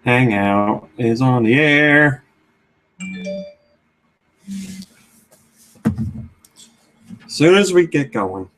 Hangout is on the air. As soon as we get going.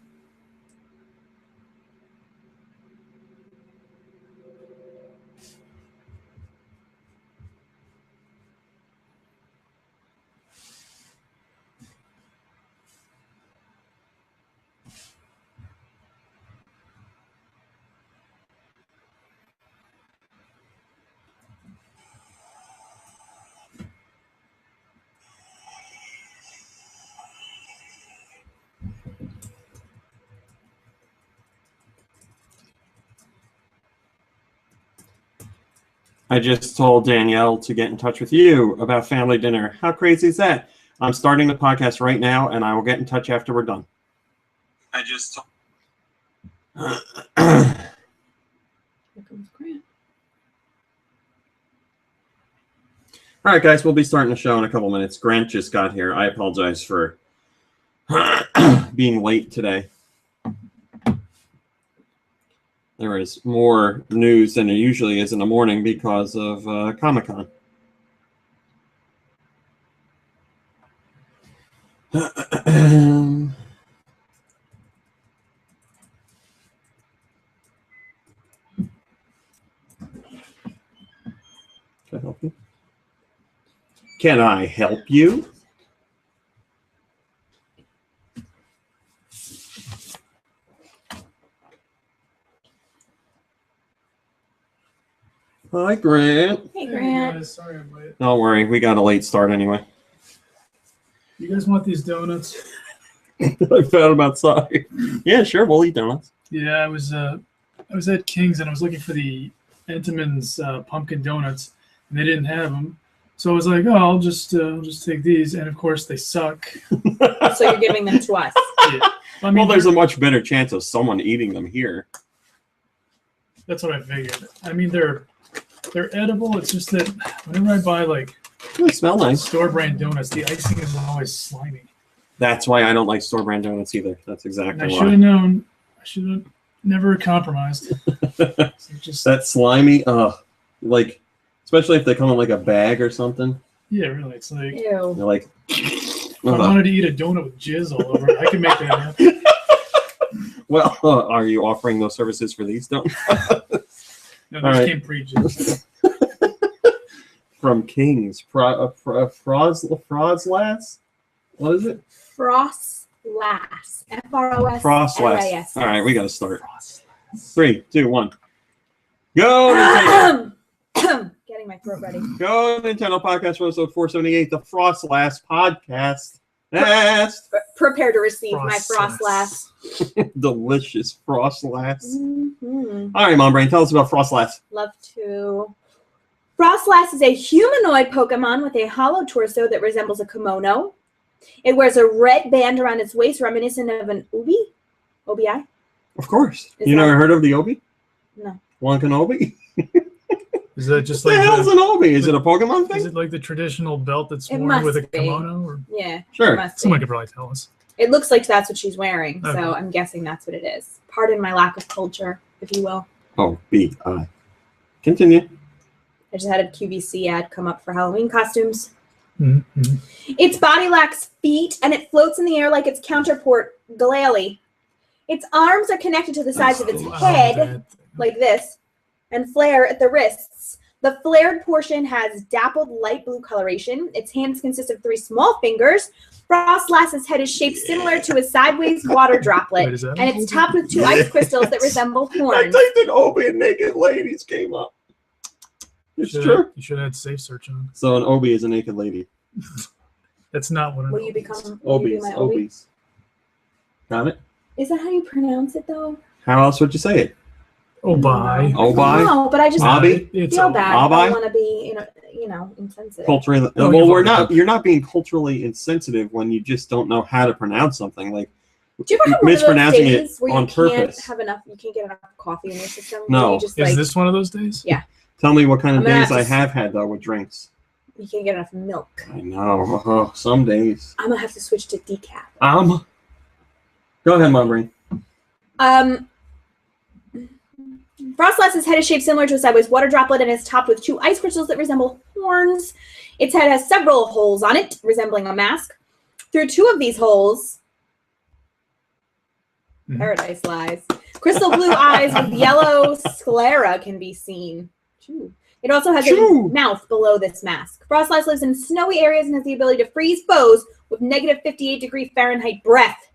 I just told Danielle to get in touch with you about family dinner. How crazy is that? I'm starting the podcast right now, and I will get in touch after we're done. I just told... Here comes Grant. All right, guys, we'll be starting the show in a couple minutes. Grant just got here. I apologize for being late today. There is more news than there usually is in the morning because of Comic-Con. Can I help you? Can I help you? Hi, Grant. Hey, Grant. Hey guys, sorry I'm late. Don't worry, we got a late start anyway. You guys want these donuts? I found them outside. Yeah, sure, we'll eat donuts. Yeah, I was at King's and I was looking for the Entenmann's pumpkin donuts, and they didn't have them. So I was like, oh, I'll just take these, and of course they suck. So you're giving them to us. Yeah. I mean, Well, there's a much better chance of someone eating them here. that's what I figured. I mean, they're edible. It's just that whenever I buy like They smell nice. store brand donuts, the icing is always slimy. That's why I don't like store brand donuts either. That's And exactly I should why. have known. I should have never compromised. So just That slimy, like, especially if they come in like a bag or something. yeah, really. It's like Ew. They're like, if I wanted to eat a donut with jizz all over it, I can make that happen. well, are you offering those services for these donuts? No, All these right. came pre-jizz. From King's. Froslas? What is it? Frostlass. F-R-O-S. Froslas. L-A-S. All right, we got to start. 3, 2, 1. Go, Nintendo! Getting my throat ready. Go, Nintendo Podcast, episode 478, the Froslas Podcast. That's Prepare to receive my Frostlass. Frostlass. delicious Froslas. Mm-hmm. All right, Mom Brain, tell us about Froslas. Love to. Frostlass is a humanoid Pokemon with a hollow torso that resembles a kimono. It wears a red band around its waist reminiscent of an Obi? OBI? Of course. Is You that- never heard of the Obi? No. One can Obi? Is that just What the like hell's an Obi? Is it a Pokemon is thing? it like the traditional belt that's It worn with a must be. kimono? Or Yeah. Sure. It must be. someone could probably tell us. It looks like that's what she's wearing, Okay. so I'm guessing that's what it is. Pardon my lack of culture, if you will. O-B-I. Continue. I just had a QVC ad come up for Halloween costumes. Mm-hmm. Its body lacks feet, and it floats in the air like its counterpart, Glalie. Its arms are connected to the sides of its head, like this, and flare at the wrists. The flared portion has dappled light blue coloration. Its hands consist of 3 small fingers. Frostlass's head is shaped similar to a sideways water droplet, Wait, is that and it's topped with 2 ice crystals that resemble I horns. typed in Obi and naked ladies came up. It's true. You should have had safe search on. So an Obi is a naked lady. That's not what an Will you Obi is. become will you be Obis. my Obi? Obis. Got it? Is that how you pronounce it, though? How else would you say it? Oh, bye. Obi? No, but I just Obi? It's feel Obi. bad. I Obi? don't want to be, insensitive. Culturally, Oh, well, you've we're already not. done. You're not being culturally insensitive when you just don't know how to pronounce something. Like Do you ever have one of those mispronouncing it days where on you purpose. can't get enough coffee in your system? No. You just Is like this one of those days? Yeah. Tell me what kind of I'm gonna days have I to- have had though with drinks. you can't get enough milk. I know. Some days. I'm gonna have to switch to decaf. Go ahead, Mom Brain. Frostlass's head is shaped similar to a sideways water droplet and is topped with 2 ice crystals that resemble horns. Its head has several holes on it, resembling a mask. Through 2 of these holes, paradise lies. Crystal blue eyes with yellow sclera can be seen. It also has a mouth below this mask. Frostlass lives in snowy areas and has the ability to freeze foes with negative 58-degree Fahrenheit breath.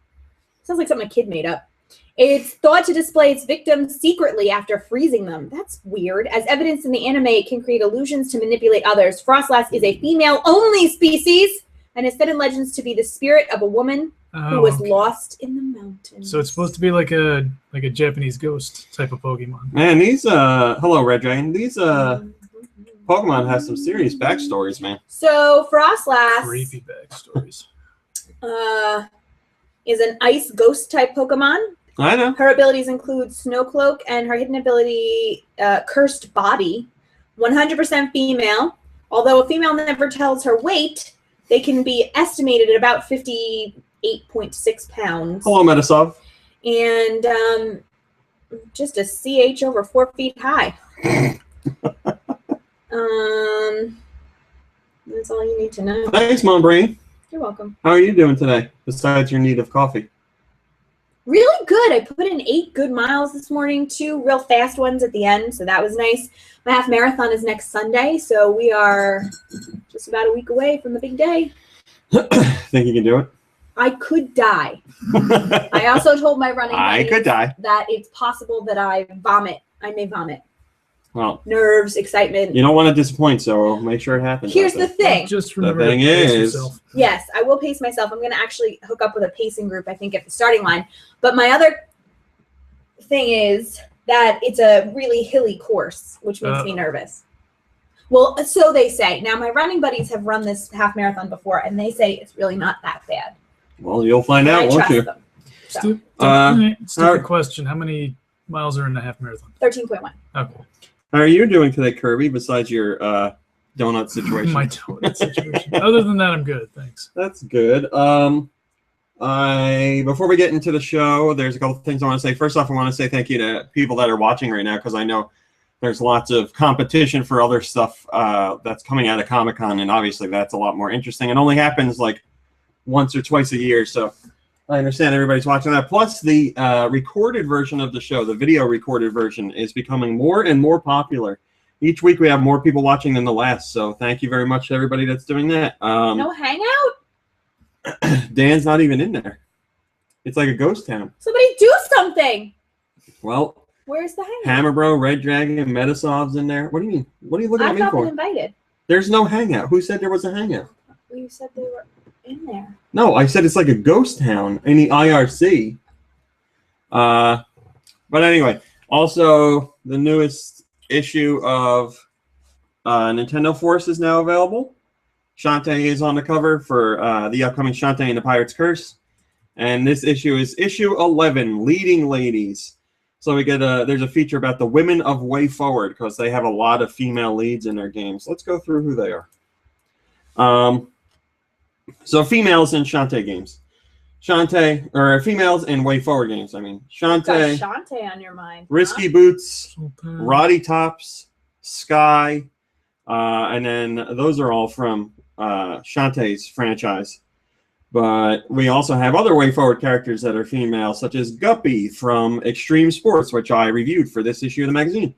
Sounds like something a kid made up. It's thought to display its victims secretly after freezing them. That's weird. As evidenced in the anime, it can create illusions to manipulate others. Frostlass is a female-only species and is said in legends to be the spirit of a woman who was lost in the mountains. So it's supposed to be like a Japanese ghost type of Pokemon. Man, these hello Red Dragon. These Pokemon have some serious backstories, man. So Frostlass Creepy backstories. Is an ice ghost type Pokemon. I know. Her abilities include Snow Cloak and her hidden ability, Cursed Body. 100% female. Although a female never tells her weight, they can be estimated at about 58.6 pounds. Hello, Metasov. And just a CH over 4 feet high. That's all you need to know. Thanks, Mom Brain. You're welcome. How are you doing today, besides your need of coffee? Really good. I put in 8 good miles this morning, 2 real fast ones at the end, so that was nice. My half marathon is next Sunday, so we are just about a week away from the big day. Think you can do it? I could die. I also told my running I could die. that it's possible that I vomit. I may vomit. Well, nerves, excitement. You don't want to disappoint, so make sure it happens. Here's the thing. Just remember the thing is, yes, I will pace myself. I'm going to actually hook up with a pacing group, I think, at the starting line. But my other thing is that it's a really hilly course, which makes me nervous. Well, so they say. Now, my running buddies have run this half marathon before, and they say it's really not that bad. Well, you'll find out, won't you? Them, so. Stupid question. How many miles are in the half marathon? 13.1. Okay. How are you doing today, Kirby, besides your donut situation? My donut situation. Other than that, I'm good. Thanks. That's good. Before we get into the show, there's a couple things I want to say. First off, I want to say thank you to people that are watching right now, because I know there's lots of competition for other stuff that's coming out of Comic-Con, and obviously that's a lot more interesting. It only happens like once or twice a year, so I understand everybody's watching that. Plus, the recorded version of the show, the video recorded version, is becoming more and more popular. Each week we have more people watching than the last, so thank you very much to everybody that's doing that. No hangout? Dan's not even in there. It's like a ghost town. Somebody do something! Well, where's the hangout? Hammer Bro, Red Dragon, Metasov's in there. What do you mean? What are you looking at me for? I've not been invited. There's no hangout. Who said there was a hangout? Well, you said they were in there. No, I said it's like a ghost town in the IRC. But anyway, also the newest issue of Nintendo Force is now available. Shantae is on the cover for the upcoming Shantae and the Pirate's Curse. And this issue is issue 11, Leading Ladies. So we get there's a feature about the women of Way Forward, because they have a lot of female leads in their games. Let's go through who they are. So females in Shantae games. Shantae, or females in Way Forward games, I mean. Shantae. Got Shantae on your mind. Risky Boots, Roddy Tops, Sky, and then those are all from Shantae's franchise. But we also have other Way Forward characters that are female, such as Guppy from Extreme Sports, which I reviewed for this issue of the magazine,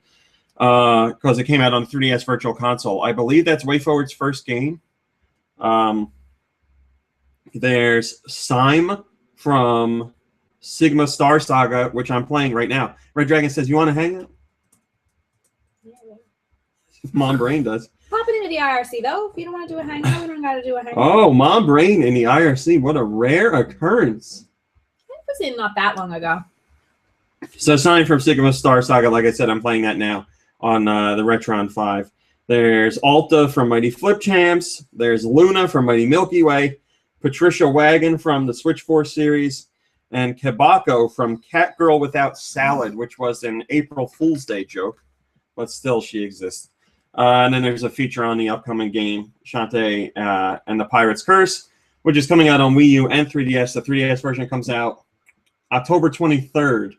because it came out on 3DS Virtual Console. I believe that's Way Forward's first game. There's Sime from Sigma Star Saga, which I'm playing right now. Red Dragon says, you want to hang out? Yeah. Mom Brain does. Pop it into the IRC, though. If you don't want to do a hangout, we don't got to do a hangout. Oh, Mom Brain in the IRC. What a rare occurrence. It was in not that long ago. So Sime from Sigma Star Saga, like I said, I'm playing that now on the Retron 5. There's Alta from Mighty Flip Champs. There's Luna from Mighty Milky Way. Patricia Wagon from the Switch Force series, and Kebako from Catgirl Without Salad, which was an April Fool's Day joke, but still she exists. And then there's a feature on the upcoming game, Shantae and the Pirate's Curse, which is coming out on Wii U and 3DS. The 3DS version comes out October 23rd.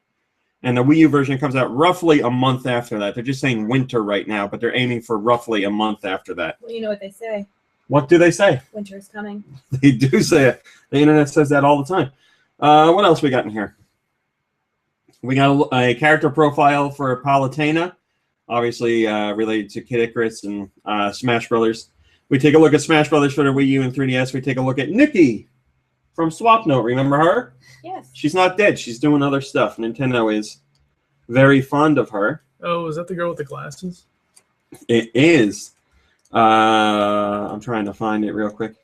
And the Wii U version comes out roughly a month after that. They're just saying winter right now, but they're aiming for roughly a month after that. Well, you know what they say. What do they say? Winter is coming. They do say it. The internet says that all the time. What else we got in here? We got a character profile for Palutena, obviously related to Kid Icarus and Smash Brothers. We take a look at Smash Brothers for the Wii U and 3DS. We take a look at Nikki from Swap Note. Remember her? Yes. She's not dead. She's doing other stuff. Nintendo is very fond of her. Oh, is that the girl with the glasses? It is. I'm trying to find it real quick.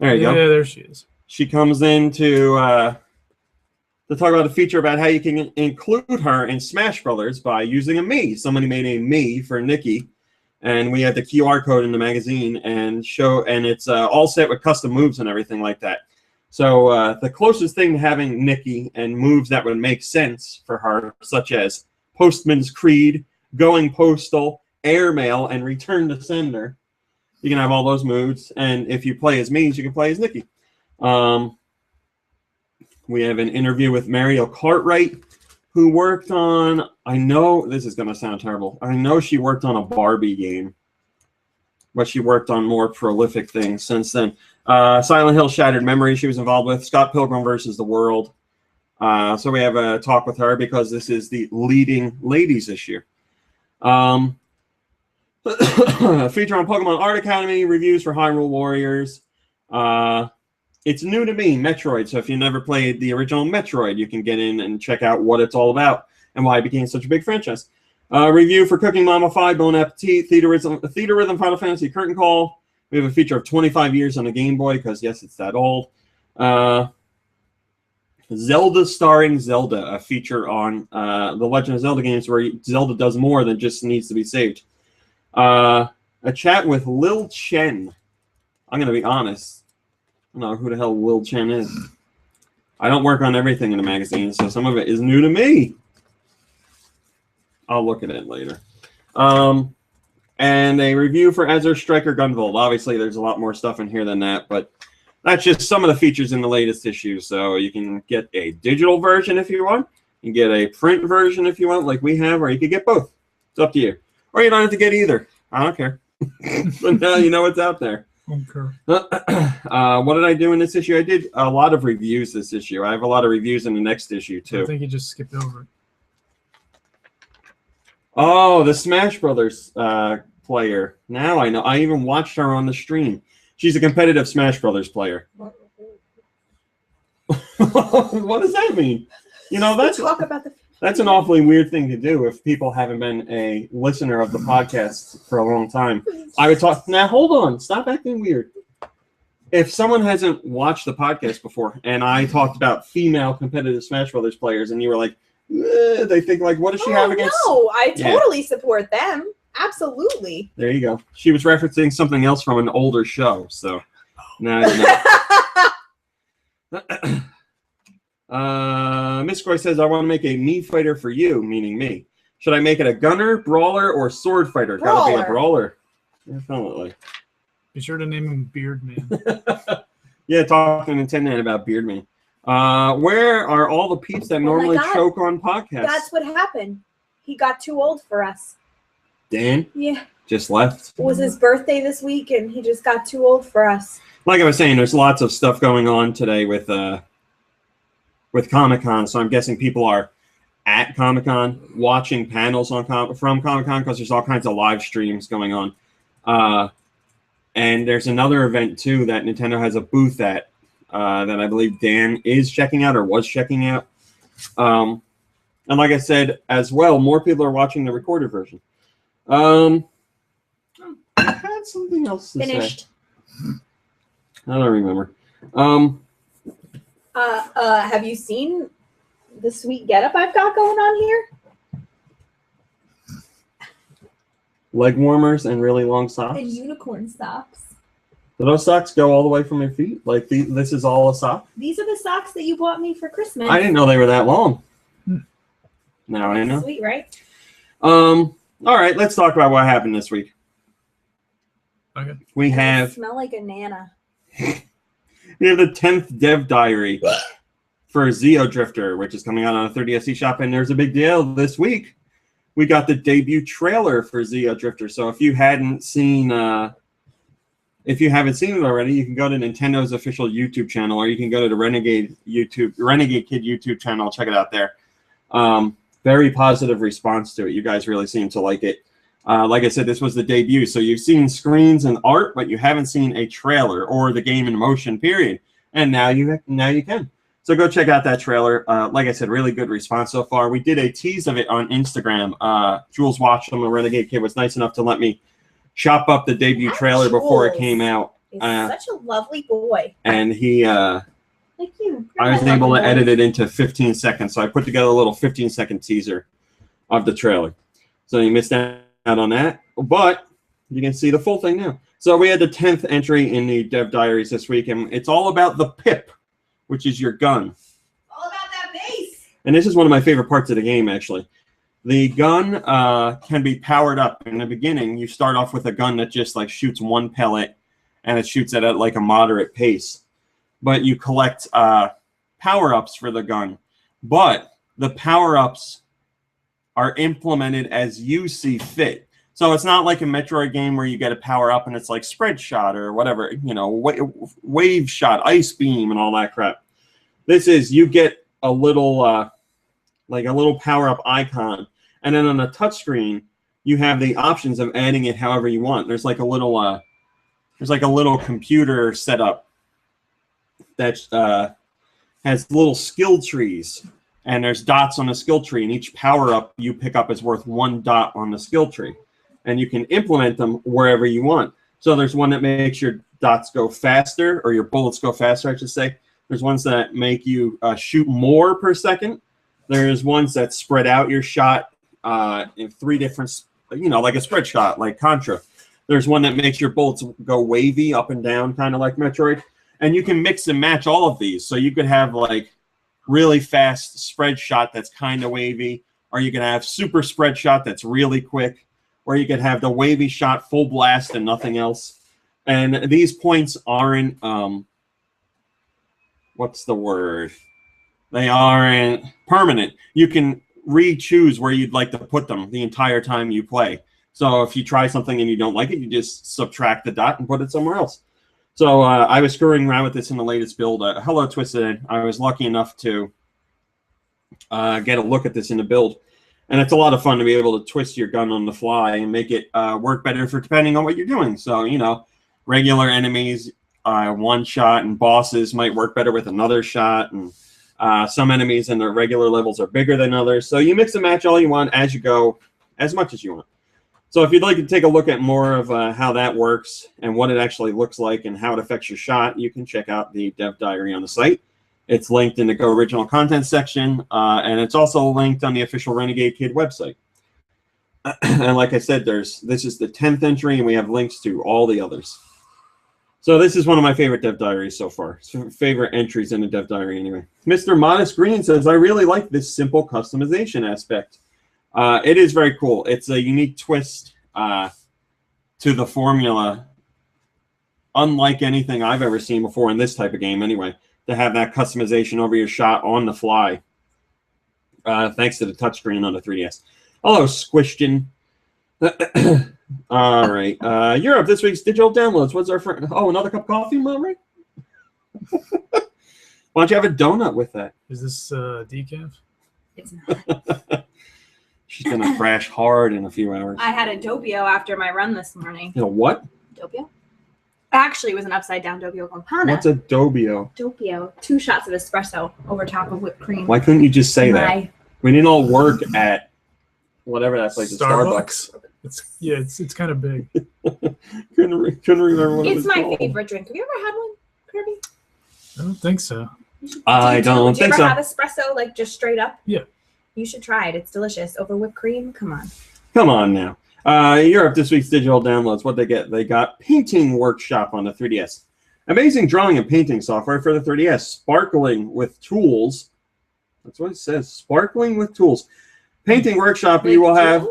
There you go. Yeah, there she is. She comes in to talk about a feature about how you can include her in Smash Brothers by using a Mii. Somebody made a Mii for Nikki, and we had the QR code in the magazine and it's all set with custom moves and everything like that. So the closest thing to having Nikki and moves that would make sense for her, such as Postman's Creed, Going Postal, Airmail, and Return to Sender. You can have all those moves, and if you play as Mii, you can play as Nikki. We have an interview with Mario Cartwright, who worked on, I know this is going to sound terrible, I know she worked on a Barbie game, but she worked on more prolific things since then. Silent Hill Shattered Memory she was involved with, Scott Pilgrim versus the World. So we have a talk with her because this is the leading ladies issue. A feature on Pokemon Art Academy, reviews for Hyrule Warriors. It's new to me, Metroid, so if you never played the original Metroid, you can get in and check out what it's all about and why it became such a big franchise. Review for Cooking Mama 5, Bon Appetit, Theater Rhythm, Final Fantasy Curtain Call. We have a feature of 25 years on the Game Boy, because, yes, it's that old. Zelda starring Zelda, a feature on the Legend of Zelda games where Zelda does more than just needs to be saved. A chat with Lil Chen. I'm going to be honest. I don't know who the hell Lil Chen is. I don't work on everything in the magazine, so some of it is new to me. I'll look at it later. And a review for Azure Striker Gunvolt. Obviously, there's a lot more stuff in here than that, but that's just some of the features in the latest issue. So you can get a digital version if you want. You can get a print version if you want, like we have, or you can get both. It's up to you. Or you don't have to get either. I don't care. But now you know what's out there. Okay. What did I do in this issue? I did a lot of reviews this issue. I have a lot of reviews in the next issue, too. I think you just skipped over it. Oh, the Smash Brothers player. Now I know. I even watched her on the stream. She's a competitive Smash Brothers player. What does that mean? You know, that's an awfully weird thing to do if people haven't been a listener of the podcast for a long time. I would talk. Now, hold on. Stop acting weird. If someone hasn't watched the podcast before and I talked about female competitive Smash Brothers players and you were like, they think like, what does she have against? No, I totally support them. Absolutely. There you go. She was referencing something else from an older show. So now you know. Miss Croy says, I want to make a Mii fighter for you, meaning me. Should I make it a gunner, brawler, or sword fighter? Gotta be a brawler. Definitely. Be sure to name him Beard Man. Yeah, talking to Nintendo about Beard Man. Where are all the peeps that normally choke on podcasts? That's what happened. He got too old for us. Dan? Yeah. Just left. It was his birthday this week, and he just got too old for us. Like I was saying, there's lots of stuff going on today with Comic-Con, so I'm guessing people are at Comic-Con watching panels from Comic-Con because there's all kinds of live streams going on. And there's another event, too, that Nintendo has a booth at that I believe Dan is checking out or was checking out. And like I said, as well, more people are watching the recorded version. I had something else to Finished. say. I don't remember. Have you seen the sweet getup I've got going on here? Leg warmers and really long socks. And unicorn socks. Do those socks go all the way from your feet? Like this is all a sock? These are the socks that you bought me for Christmas. I didn't know they were that long. Now I know. Sweet, right? All right, let's talk about what happened this week. Okay. We have Smell like a nana. we have the 10th Dev Diary. for Zeo Drifter, which is coming out on a 3DS eShop, and there's a big deal this week. We got the debut trailer for Zeo Drifter. So if you haven't seen, if you haven't seen it already, you can go to Nintendo's official YouTube channel, or you can go to the Renegade Kid YouTube channel. Check it out there. Very positive response to it. You guys really seem to like it. Like I said, this was the debut, so you've seen screens and art, but you haven't seen a trailer or the game in motion. Period. And now you can. So go check out that trailer. Like I said, really good response so far. We did a tease of it on Instagram. Jules Watcham, the Renegade Kid, was nice enough to let me chop up the debut trailer before it came out. He's such a lovely boy. And he, Thank you. I was able to edit it into 15 seconds. So I put together a little 15-second teaser of the trailer. So you missed out on that, but you can see the full thing now. So we had the 10th entry in the Dev Diaries this week, and it's all about the pip, which is your gun. All about that base. And this is one of my favorite parts of the game, actually. The gun can be powered up. In the beginning, you start off with a gun that just like shoots one pellet, and it shoots it at like a moderate pace. But you collect power-ups for the gun. But the power-ups are implemented as you see fit. So it's not like a Metroid game where you get a power-up and it's like spread shot or whatever, you know, wave shot, ice beam, and all that crap. This is, you get a little, like a little power-up icon. And then on the touchscreen, you have the options of adding it however you want. There's like a little, computer setup that has little skill trees. And there's dots on the skill tree, and each power-up you pick up is worth 1 dot on the skill tree. And you can implement them wherever you want. So there's one that makes your dots go faster, or your bullets go faster, I should say. There's ones that make you shoot more per second. There's ones that spread out your shot in 3 different, you know, like a spread shot, like Contra. There's one that makes your bullets go wavy up and down, kind of like Metroid. And you can mix and match all of these. So you could have like really fast spread shot that's kind of wavy, or you can have super spread shot that's really quick, or you could have the wavy shot full blast and nothing else. And these points aren't, what's the word? They aren't permanent. You can re-choose where you'd like to put them the entire time you play. So if you try something and you don't like it, you just subtract the dot and put it somewhere else. So I was screwing around with this in the latest build. Hello, Twisted. I was lucky enough to get a look at this in the build. And it's a lot of fun to be able to twist your gun on the fly and make it work better for depending on what you're doing. So, you know, regular enemies, one shot, and bosses might work better with another shot. And some enemies in the regular levels are bigger than others. So you mix and match all you want as you go, as much as you want. So if you'd like to take a look at more of how that works and what it actually looks like and how it affects your shot, you can check out the Dev Diary on the site. It's linked in the Go Original Content section, and it's also linked on the official Renegade Kid website. And like I said, this is the 10th entry, and we have links to all the others. So this is one of my favorite Dev Diaries so far. Favorite entries in the Dev Diary, anyway. Mr. Modest Green says, I really like this simple customization aspect. It is very cool. It's a unique twist to the formula, unlike anything I've ever seen before in this type of game anyway, to have that customization over your shot on the fly, thanks to the touchscreen on the 3DS. Hello, Squishton. All right. Europe, this week's digital downloads. What's our friend? Oh, another cup of coffee, Mom, right? Why don't you have a donut with that? Is this decaf? It's not. She's going to crash hard in a few hours. I had a Doppio after my run this morning. You know what? Doppio? Actually, it was an upside-down Doppio con pane. What's a Doppio? Doppio. 2 shots of espresso over top of whipped cream. Why couldn't you just say that? We didn't all work at whatever that place is. Starbucks. It's kind of big. couldn't remember what it's my called. favorite drink. Have you ever had one, Kirby? I don't think so. I don't think so. Do you ever have espresso, like, just straight up? Yeah. You should try it. It's delicious. Over whipped cream? Come on. Come on now. Europe, this week's digital downloads. What they get? They got Painting Workshop on the 3DS. Amazing drawing and painting software for the 3DS. Sparkling with tools. That's what it says. Sparkling with tools. Painting Workshop, you will have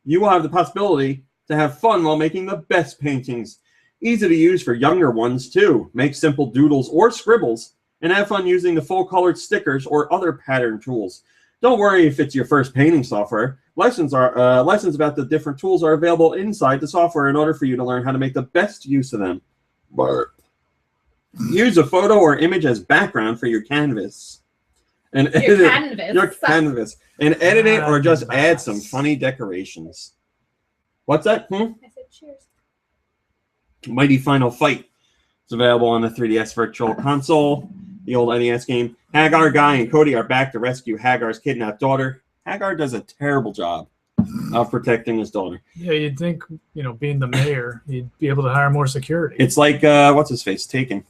the possibility to have fun while making the best paintings. Easy to use for younger ones, too. Make simple doodles or scribbles and have fun using the full-colored stickers or other pattern tools. Don't worry if it's your first painting software. Lessons about the different tools are available inside the software in order for you to learn how to make the best use of them. Use a photo or image as background for your canvas. And edit and edit it or just add some funny decorations. What's that? I said cheers. Mighty Final Fight. It's available on the 3DS Virtual Console. The old NES game. Hagar, Guy, and Cody are back to rescue Hagar's kidnapped daughter. Hagar does a terrible job of protecting his daughter. Yeah, you'd think, being the mayor, you'd be able to hire more security. It's like, what's his face? Taken.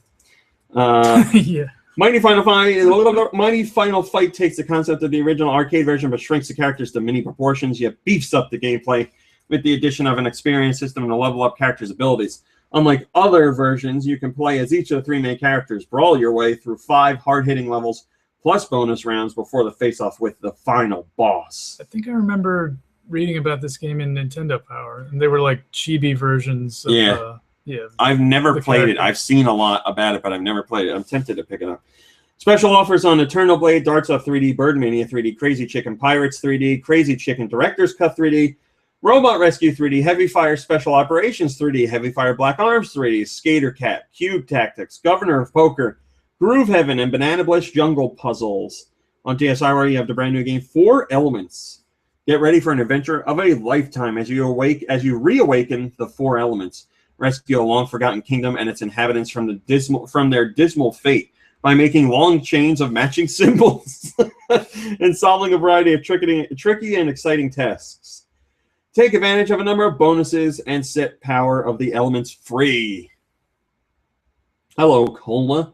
Yeah. Mighty Final Fight takes the concept of the original arcade version but shrinks the characters to mini proportions, yet beefs up the gameplay with the addition of an experience system to level up characters' abilities. Unlike other versions, you can play as each of the 3 main characters, brawl your way through 5 hard-hitting levels, plus bonus rounds before the face-off with the final boss. I think I remember reading about this game in Nintendo Power, and they were like chibi versions of, I've never played it. I've seen a lot about it, but I've never played it. I'm tempted to pick it up. Special offers on Eternal Blade, Darts of 3D, Birdmania 3D, Crazy Chicken Pirates 3D, Crazy Chicken Director's Cut 3D, Robot Rescue 3D, Heavy Fire Special Operations 3D, Heavy Fire Black Arms 3D, Skater Cat, Cube Tactics, Governor of Poker, Groove Heaven, and Banana Bliss Jungle Puzzles. On DSiWare, you have the brand new game 4 Elements. Get ready for an adventure of a lifetime as you reawaken the 4 elements. Rescue a long-forgotten kingdom and its inhabitants from their dismal fate by making long chains of matching symbols and solving a variety of tricky and exciting tasks. Take advantage of a number of bonuses and set Power of the Elements free. Hello, Cola.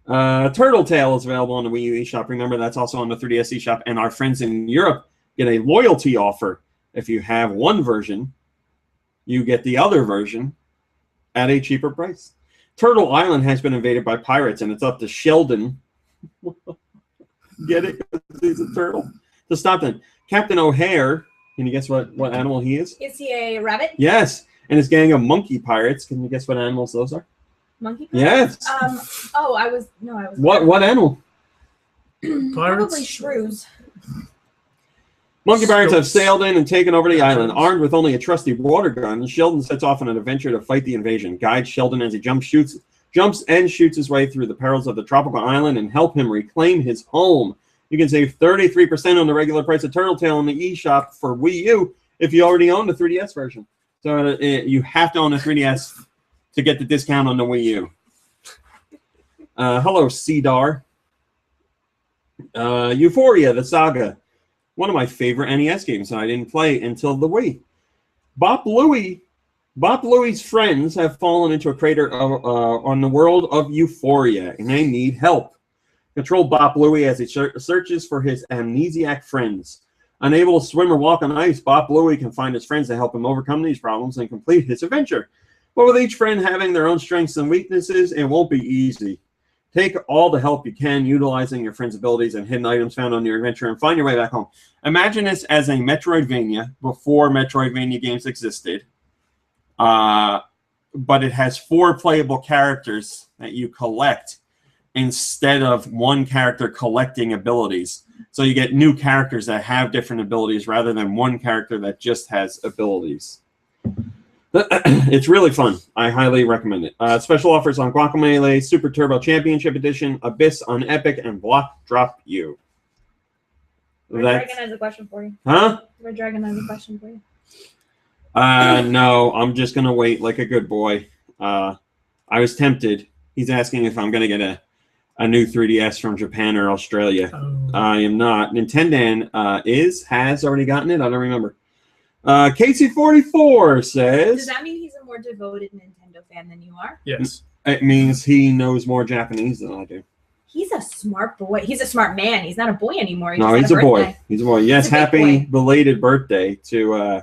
Turtle Tail is available on the Wii U eShop. Remember, that's also on the 3DS eShop. And our friends in Europe get a loyalty offer. If you have one version, you get the other version at a cheaper price. Turtle Island has been invaded by pirates, and it's up to Sheldon. Get it? Because he's a turtle. To stop them. Captain O'Hare. Can you guess what animal he is? Is he a rabbit? Yes. And his gang of monkey pirates. Can you guess what animals those are? Monkey pirates? Yes. I was. What animal? Probably shrews. Monkey pirates have sailed in and taken over the island. Armed with only a trusty water gun, Sheldon sets off on an adventure to fight the invasion. Guide Sheldon as he jumps and shoots his way through the perils of the tropical island and help him reclaim his home. You can save 33% on the regular price of Turtle Tail in the eShop for Wii U if you already own the 3DS version. So you have to own a 3DS to get the discount on the Wii U. Hello, Cedar. Euphoria, the Saga. One of my favorite NES games that I didn't play until the Wii. Bop Louie's friends have fallen into a crater on the world of Euphoria, and they need help. Control Bop Louie as he searches for his amnesiac friends. Unable to swim or walk on ice, Bop Louie can find his friends to help him overcome these problems and complete his adventure. But with each friend having their own strengths and weaknesses, it won't be easy. Take all the help you can, utilizing your friends' abilities and hidden items found on your adventure, and find your way back home. Imagine this as a Metroidvania before Metroidvania games existed. But it has 4 playable characters that you collect instead of one character collecting abilities. So you get new characters that have different abilities rather than one character that just has abilities. It's really fun. I highly recommend it. Special offers on Guacamelee, Super Turbo Championship Edition, Abyss on Epic, and Block Drop U. Red Dragon has a question for you. Huh? Red Dragon has a question for you. No, I'm just going to wait like a good boy. I was tempted. He's asking if I'm going to get a new 3DS from Japan or Australia. Oh. I am not. Nintendo has already gotten it. I don't remember. Casey44 says... Does that mean he's a more devoted Nintendo fan than you are? Yes. It means he knows more Japanese than I do. He's a smart boy. He's a smart man. He's not a boy anymore. No, he's a boy. He's a boy. Yes, happy belated birthday to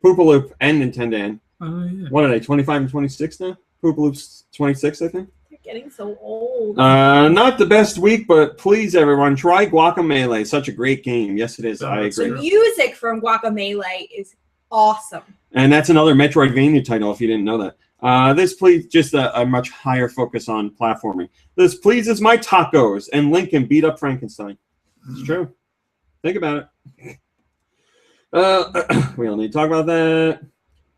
Poopaloop and Nintendo. Yeah. What are they, 25 and 26 now? Poopaloop's 26, I think. You're getting so old. Not the best week, but please, everyone, try Guacamelee. Such a great game. Yes, it is. I agree. The music from Guacamelee is awesome. And that's another Metroidvania title, if you didn't know that. This please just a much higher focus on platforming. This pleases my tacos, and Link can beat up Frankenstein. It's true. Think about it. We don't need to talk about that.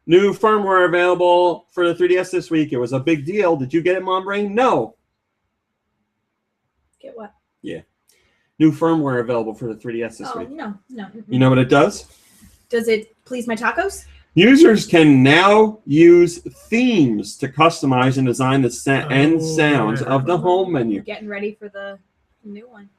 New firmware available for the 3DS this week. It was a big deal. Did you get it, Mom Brain? No. Get what? Yeah. New firmware available for the 3DS this week. No. You know what it does? Does it please my tacos? Users can now use themes to customize and design the sounds of the home menu. Getting ready for the new one.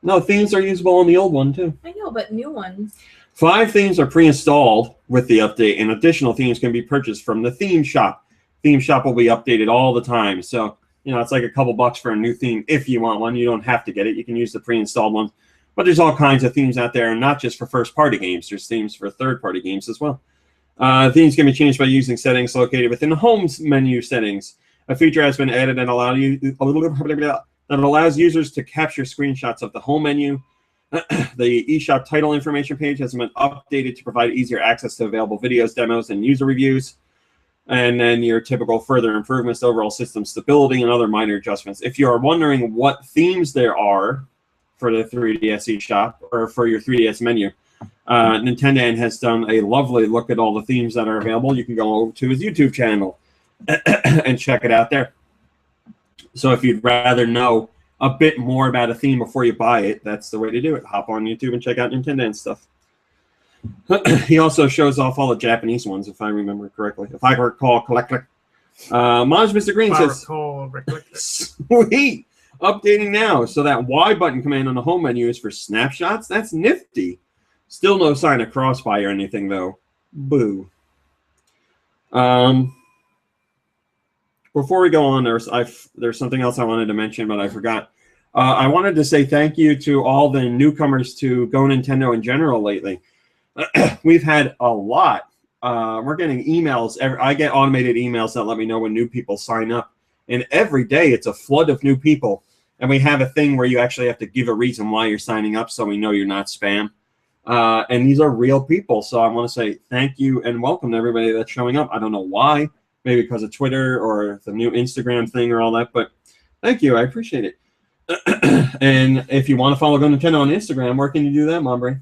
No, themes are usable on the old one, too. I know, but new ones. 5 themes are pre-installed with the update, and additional themes can be purchased from the theme shop. Theme shop will be updated all the time. So, it's like a couple bucks for a new theme if you want one. You don't have to get it. You can use the pre-installed one. But there's all kinds of themes out there, and not just for first-party games. There's themes for third-party games as well. Themes can be changed by using settings located within the home menu settings. A feature has been added that allows users to capture screenshots of the home menu. The eShop title information page has been updated to provide easier access to available videos, demos, and user reviews. And then your typical further improvements to overall system stability and other minor adjustments. If you are wondering what themes there are for the 3DS eShop or for your 3DS menu, Nintendo has done a lovely look at all the themes that are available. You can go over to his YouTube channel and check it out there. So if you'd rather know a bit more about a theme before you buy it, that's the way to do it. Hop on YouTube and check out Nintendo and stuff. He also shows off all the Japanese ones, if I remember correctly. If I recall correctly. Maj Mr. Green says, sweet! Updating now, so that Y button command on the home menu is for snapshots. That's nifty. Still no sign of crossbuy or anything, though. Boo. Before we go on, there's something else I wanted to mention, but I forgot. I wanted to say thank you to all the newcomers to GoNintendo in general lately. We've had a lot. We're getting emails. I get automated emails that let me know when new people sign up. And every day it's a flood of new people. And we have a thing where you actually have to give a reason why you're signing up so we know you're not spam. And these are real people. So I want to say thank you and welcome to everybody that's showing up. I don't know why. Maybe because of Twitter or the new Instagram thing or all that. But thank you. I appreciate it. And if you want to follow GoNintendo on Instagram, where can you do that, Mombre?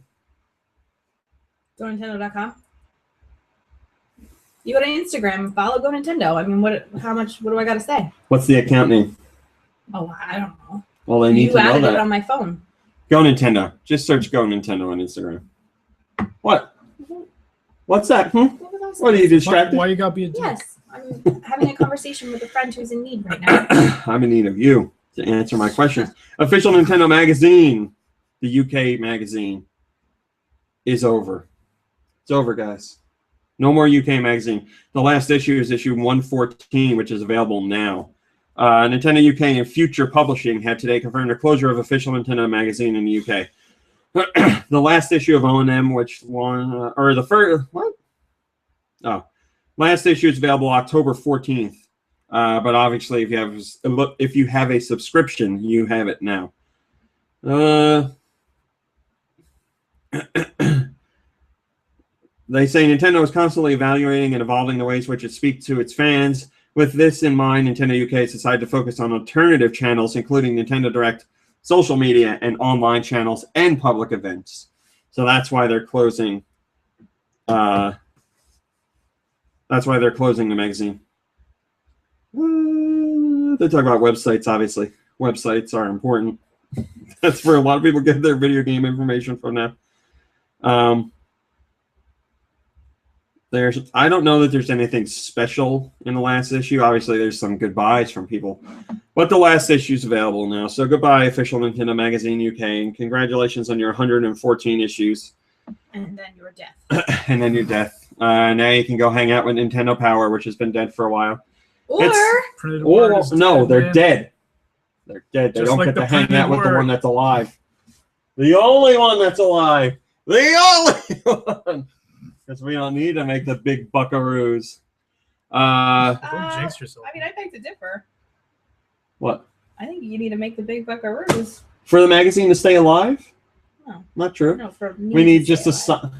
GoNintendo.com. You go to Instagram and follow GoNintendo. I mean, what do I got to say? What's the account name? Oh, I don't know. Well, they need to know that. You added it on my phone. GoNintendo. Just search GoNintendo on Instagram. What? What's that? What are you distracted? Why you got to be a dick? Yes. I'm having a conversation with a friend who's in need right now. I'm in need of you to answer my questions. Official Nintendo magazine, the UK magazine, is over. It's over, guys. No more UK magazine. The last issue is issue 114, which is available now. Nintendo UK and Future Publishing had today confirmed the closure of Official Nintendo magazine in the UK. The last issue of O&M, which one, or the first, what? Oh, last issue is available October 14th. But obviously, if you have a subscription, you have it now. They say Nintendo is constantly evaluating and evolving the ways which it speaks to its fans. With this in mind, Nintendo UK has decided to focus on alternative channels, including Nintendo Direct, social media, and online channels and public events. So that's why they're closing. That's why they're closing the magazine. They talk about websites, obviously. Websites are important. That's where a lot of people get their video game information from now. I don't know that there's anything special in the last issue. Obviously, there's some goodbyes from people. But the last issue is available now. So goodbye, Official Nintendo Magazine UK. And congratulations on your 114 issues. And then your death. And then your death. Now you can go hang out with Nintendo Power, which has been dead for a while. Or no, they're dead. They're dead. They don't get to hang out with the one that's alive. The only one that's alive. The only one. Because we don't need to make the big buckaroos. Don't jinx yourself. I mean, I beg to differ. What? I think you need to make the big buckaroos. For the magazine to stay alive? No. Not true. No, for me we need just a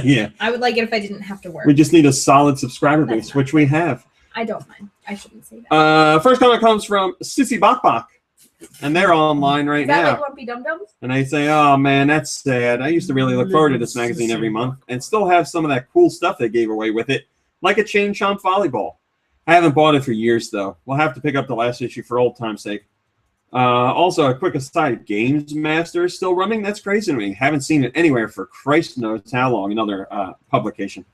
yeah. I would like it if I didn't have to work. We just need a solid subscriber base, which we have. I don't mind. I shouldn't say that. First comment comes from Sissy Bok Bok, and they're online right Is that now. like Lumpy Dum Dums? And they say, "Oh man, that's sad. I used to really look forward to this magazine every month, and still have some of that cool stuff they gave away with it, like a Chain Chomp volleyball. I haven't bought it for years though. We'll have to pick up the last issue for old time's sake." Also, a quick aside: Games Master is still running. That's crazy to me. Haven't seen it anywhere for Christ knows how long. Another publication.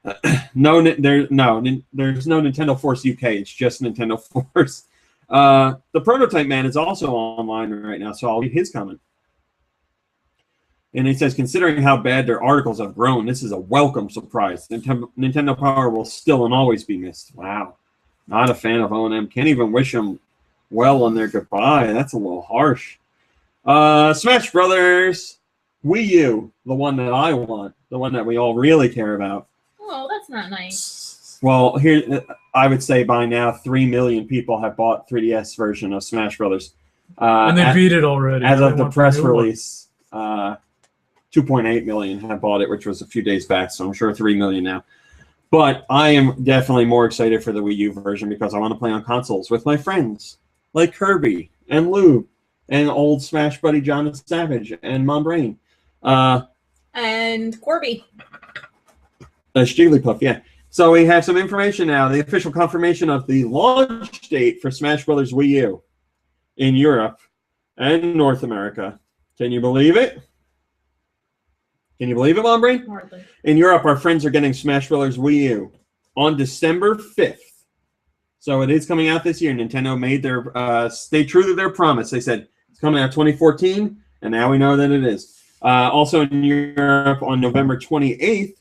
There's no Nintendo Force UK. It's just Nintendo Force. The Prototype Man is also online right now, so I'll read his comment. And he says, considering how bad their articles have grown, this is a welcome surprise. Nintendo Power will still and always be missed. Wow. Not a fan of O&M. Can't even wish them well on their goodbye. That's a little harsh. Smash Brothers Wii U, the one that I want, the one that we all really care about. Oh, that's not nice. Well, here I would say by now 3 million people have bought 3DS version of Smash Brothers. And they beat it already. As of the press release, 2.8 million have bought it, which was a few days back, so I'm sure 3 million now. But I am definitely more excited for the Wii U version because I want to play on consoles with my friends like Kirby and Lou and old Smash buddy John Savage and Mom Brain. And Corby. Jigglypuff, yeah. So we have some information now. The official confirmation of the launch date for Smash Brothers Wii U in Europe and North America. Can you believe it? Can you believe it, Mom Brain? Hardly. In Europe, our friends are getting Smash Brothers Wii U on December 5th. So it is coming out this year. Nintendo made their stay true to their promise. They said it's coming out 2014, and now we know that it is. Also in Europe on November 28th,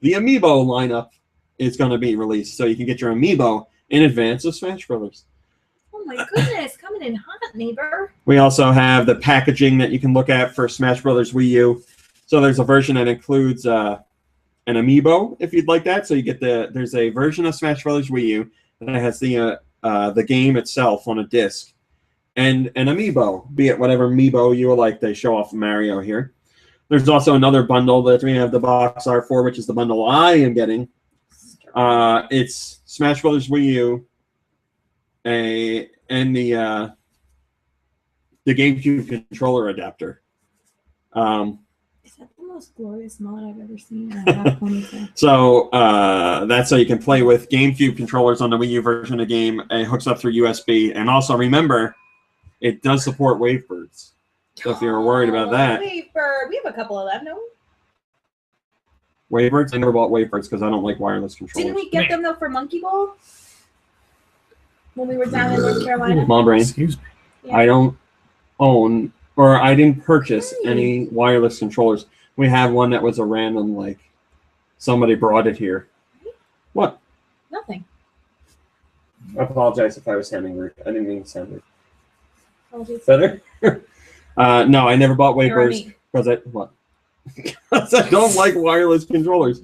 the Amiibo lineup is going to be released, so you can get your Amiibo in advance of Smash Brothers. Oh my goodness, coming in hot, neighbor. We also have the packaging that you can look at for Smash Brothers Wii U. So there's a version that includes an Amiibo, if you'd like that. So you get there's a version of Smash Brothers Wii U that has the game itself on a disc, and an Amiibo, be it whatever Amiibo you would like. They show off Mario here. There's also another bundle that we have the box art for, which is the bundle I am getting. It's Smash Brothers Wii U, and the GameCube controller adapter. Is that the most glorious mod I've ever seen? I have one. So that's so you can play with GameCube controllers on the Wii U version of the game. It hooks up through USB, and also remember, it does support Wavebirds. So if you're worried about that, Wavebird, we have a couple of them, no? Wavebirds. I never bought Wavebirds because I don't like wireless controllers. Didn't we get them though for Monkey Ball when we were down in North Carolina? Mom Brain. Excuse me. Yeah. I don't own or I didn't purchase any wireless controllers. We have one that was a random, like somebody brought it here. What? Nothing. I apologize if I was sounding rude. I didn't mean to sound rude. Apologies. Better? No, I never bought You're on Wavebirds me. because I don't like wireless controllers.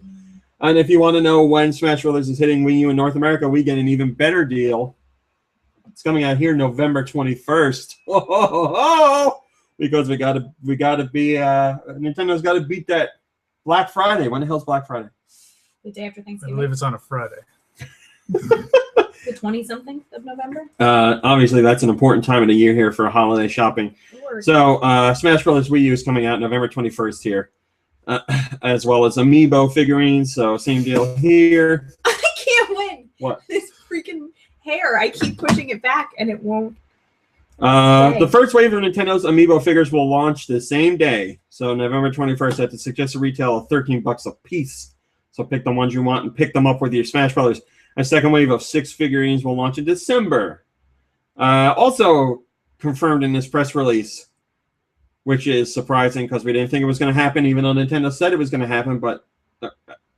And if you want to know when Smash Brothers is hitting Wii U in North America, we get an even better deal. It's coming out here November 21st. Because we gotta be Nintendo's gotta beat that Black Friday. When the hell's Black Friday? The day after I Thanksgiving. believe it's on a Friday. The 20-something of November. Obviously, that's an important time of the year here for holiday shopping. Lord. So, Smash Brothers Wii U is coming out November 21st here, as well as Amiibo figurines. So, same deal here. I can't win. What? This freaking hair. I keep pushing it back, and it won't. The first wave of Nintendo's Amiibo figures will launch the same day. So, November 21st at the suggested retail of $13 a piece. So, pick the ones you want and pick them up with your Smash Brothers. A second wave of 6 figurines will launch in December. Also confirmed in this press release, which is surprising because we didn't think it was going to happen, even though Nintendo said it was going to happen, but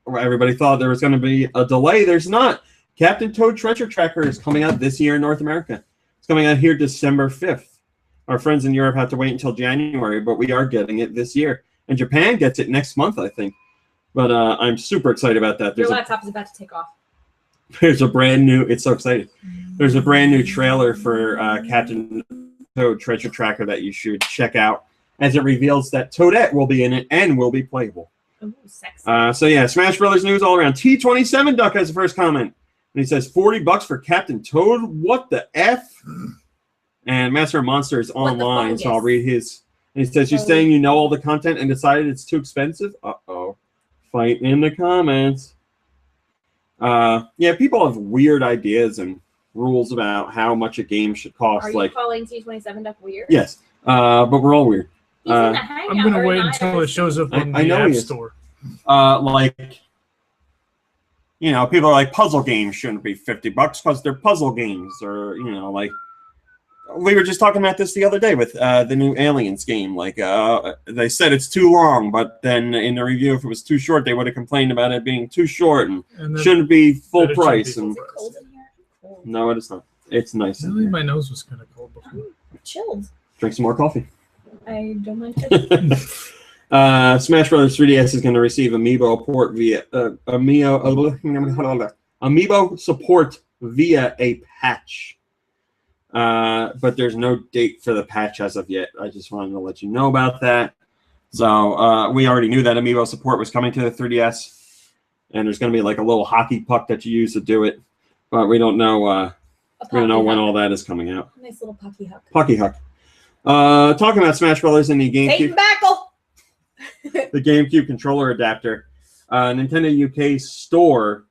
everybody thought there was going to be a delay. There's not. Captain Toad Treasure Tracker is coming out this year in North America. It's coming out here December 5th. Our friends in Europe have to wait until January, but we are getting it this year. And Japan gets it next month, I think. But I'm super excited about that. Your laptop is about to take off. There's a brand new, it's so exciting. There's a brand new trailer for Captain Toad Treasure Tracker that you should check out, as it reveals that Toadette will be in it and will be playable. Ooh, sexy. So yeah, Smash Brothers news all around. T27 Duck has the first comment. he says $40 for Captain Toad. What the F? And Master of Monster is online, so I'll read his. And he says, you're saying you know all the content and decided it's too expensive? Uh-oh. Fight in the comments. Yeah, people have weird ideas and rules about how much a game should cost. Are you calling T27 Duck weird? Yes, but we're all weird. He's in the Hangout. I'm going to wait until it shows up on the App Store. Like, you know, people are like, puzzle games shouldn't be $50 because they're puzzle games. Or, you know, like, we were just talking about this the other day with the new Aliens game. Like, they said it's too long, but then in the review, if it was too short, they would have complained about it being too short and shouldn't be full price. And cold in here? Cold. no, it is not. It's nice. Really, my nose was kind of cold before. I'm chilled. Drink some more coffee. I don't mind. Smash Brothers 3DS is going to receive Amiibo port via Amiibo support via a patch. But there's no date for the patch as of yet. I just wanted to let you know about that. So we already knew that Amiibo support was coming to the 3DS, and there's going to be like a little hockey puck that you use to do it, but we don't know. We don't know when all that is coming out. Nice little pucky huck. Pucky huck. Talking about Smash Brothers and the GameCube. The GameCube controller adapter. Nintendo UK store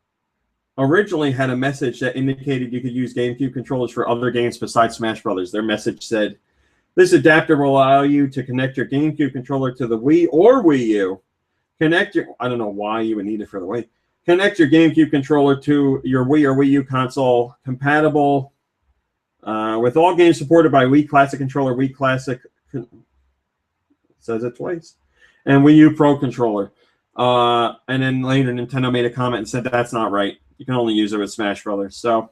originally had a message that indicated you could use GameCube controllers for other games besides Smash Brothers. Their message said, this adapter will allow you to connect your GameCube controller to the Wii or Wii U. I don't know why you would need it for the Wii. Connect your GameCube controller to your Wii or Wii U console, compatible with all games supported by Wii Classic controller, Wii Classic, says it twice, and Wii U Pro controller. And then later Nintendo made a comment and said that's not right. You can only use it with Smash Brothers. So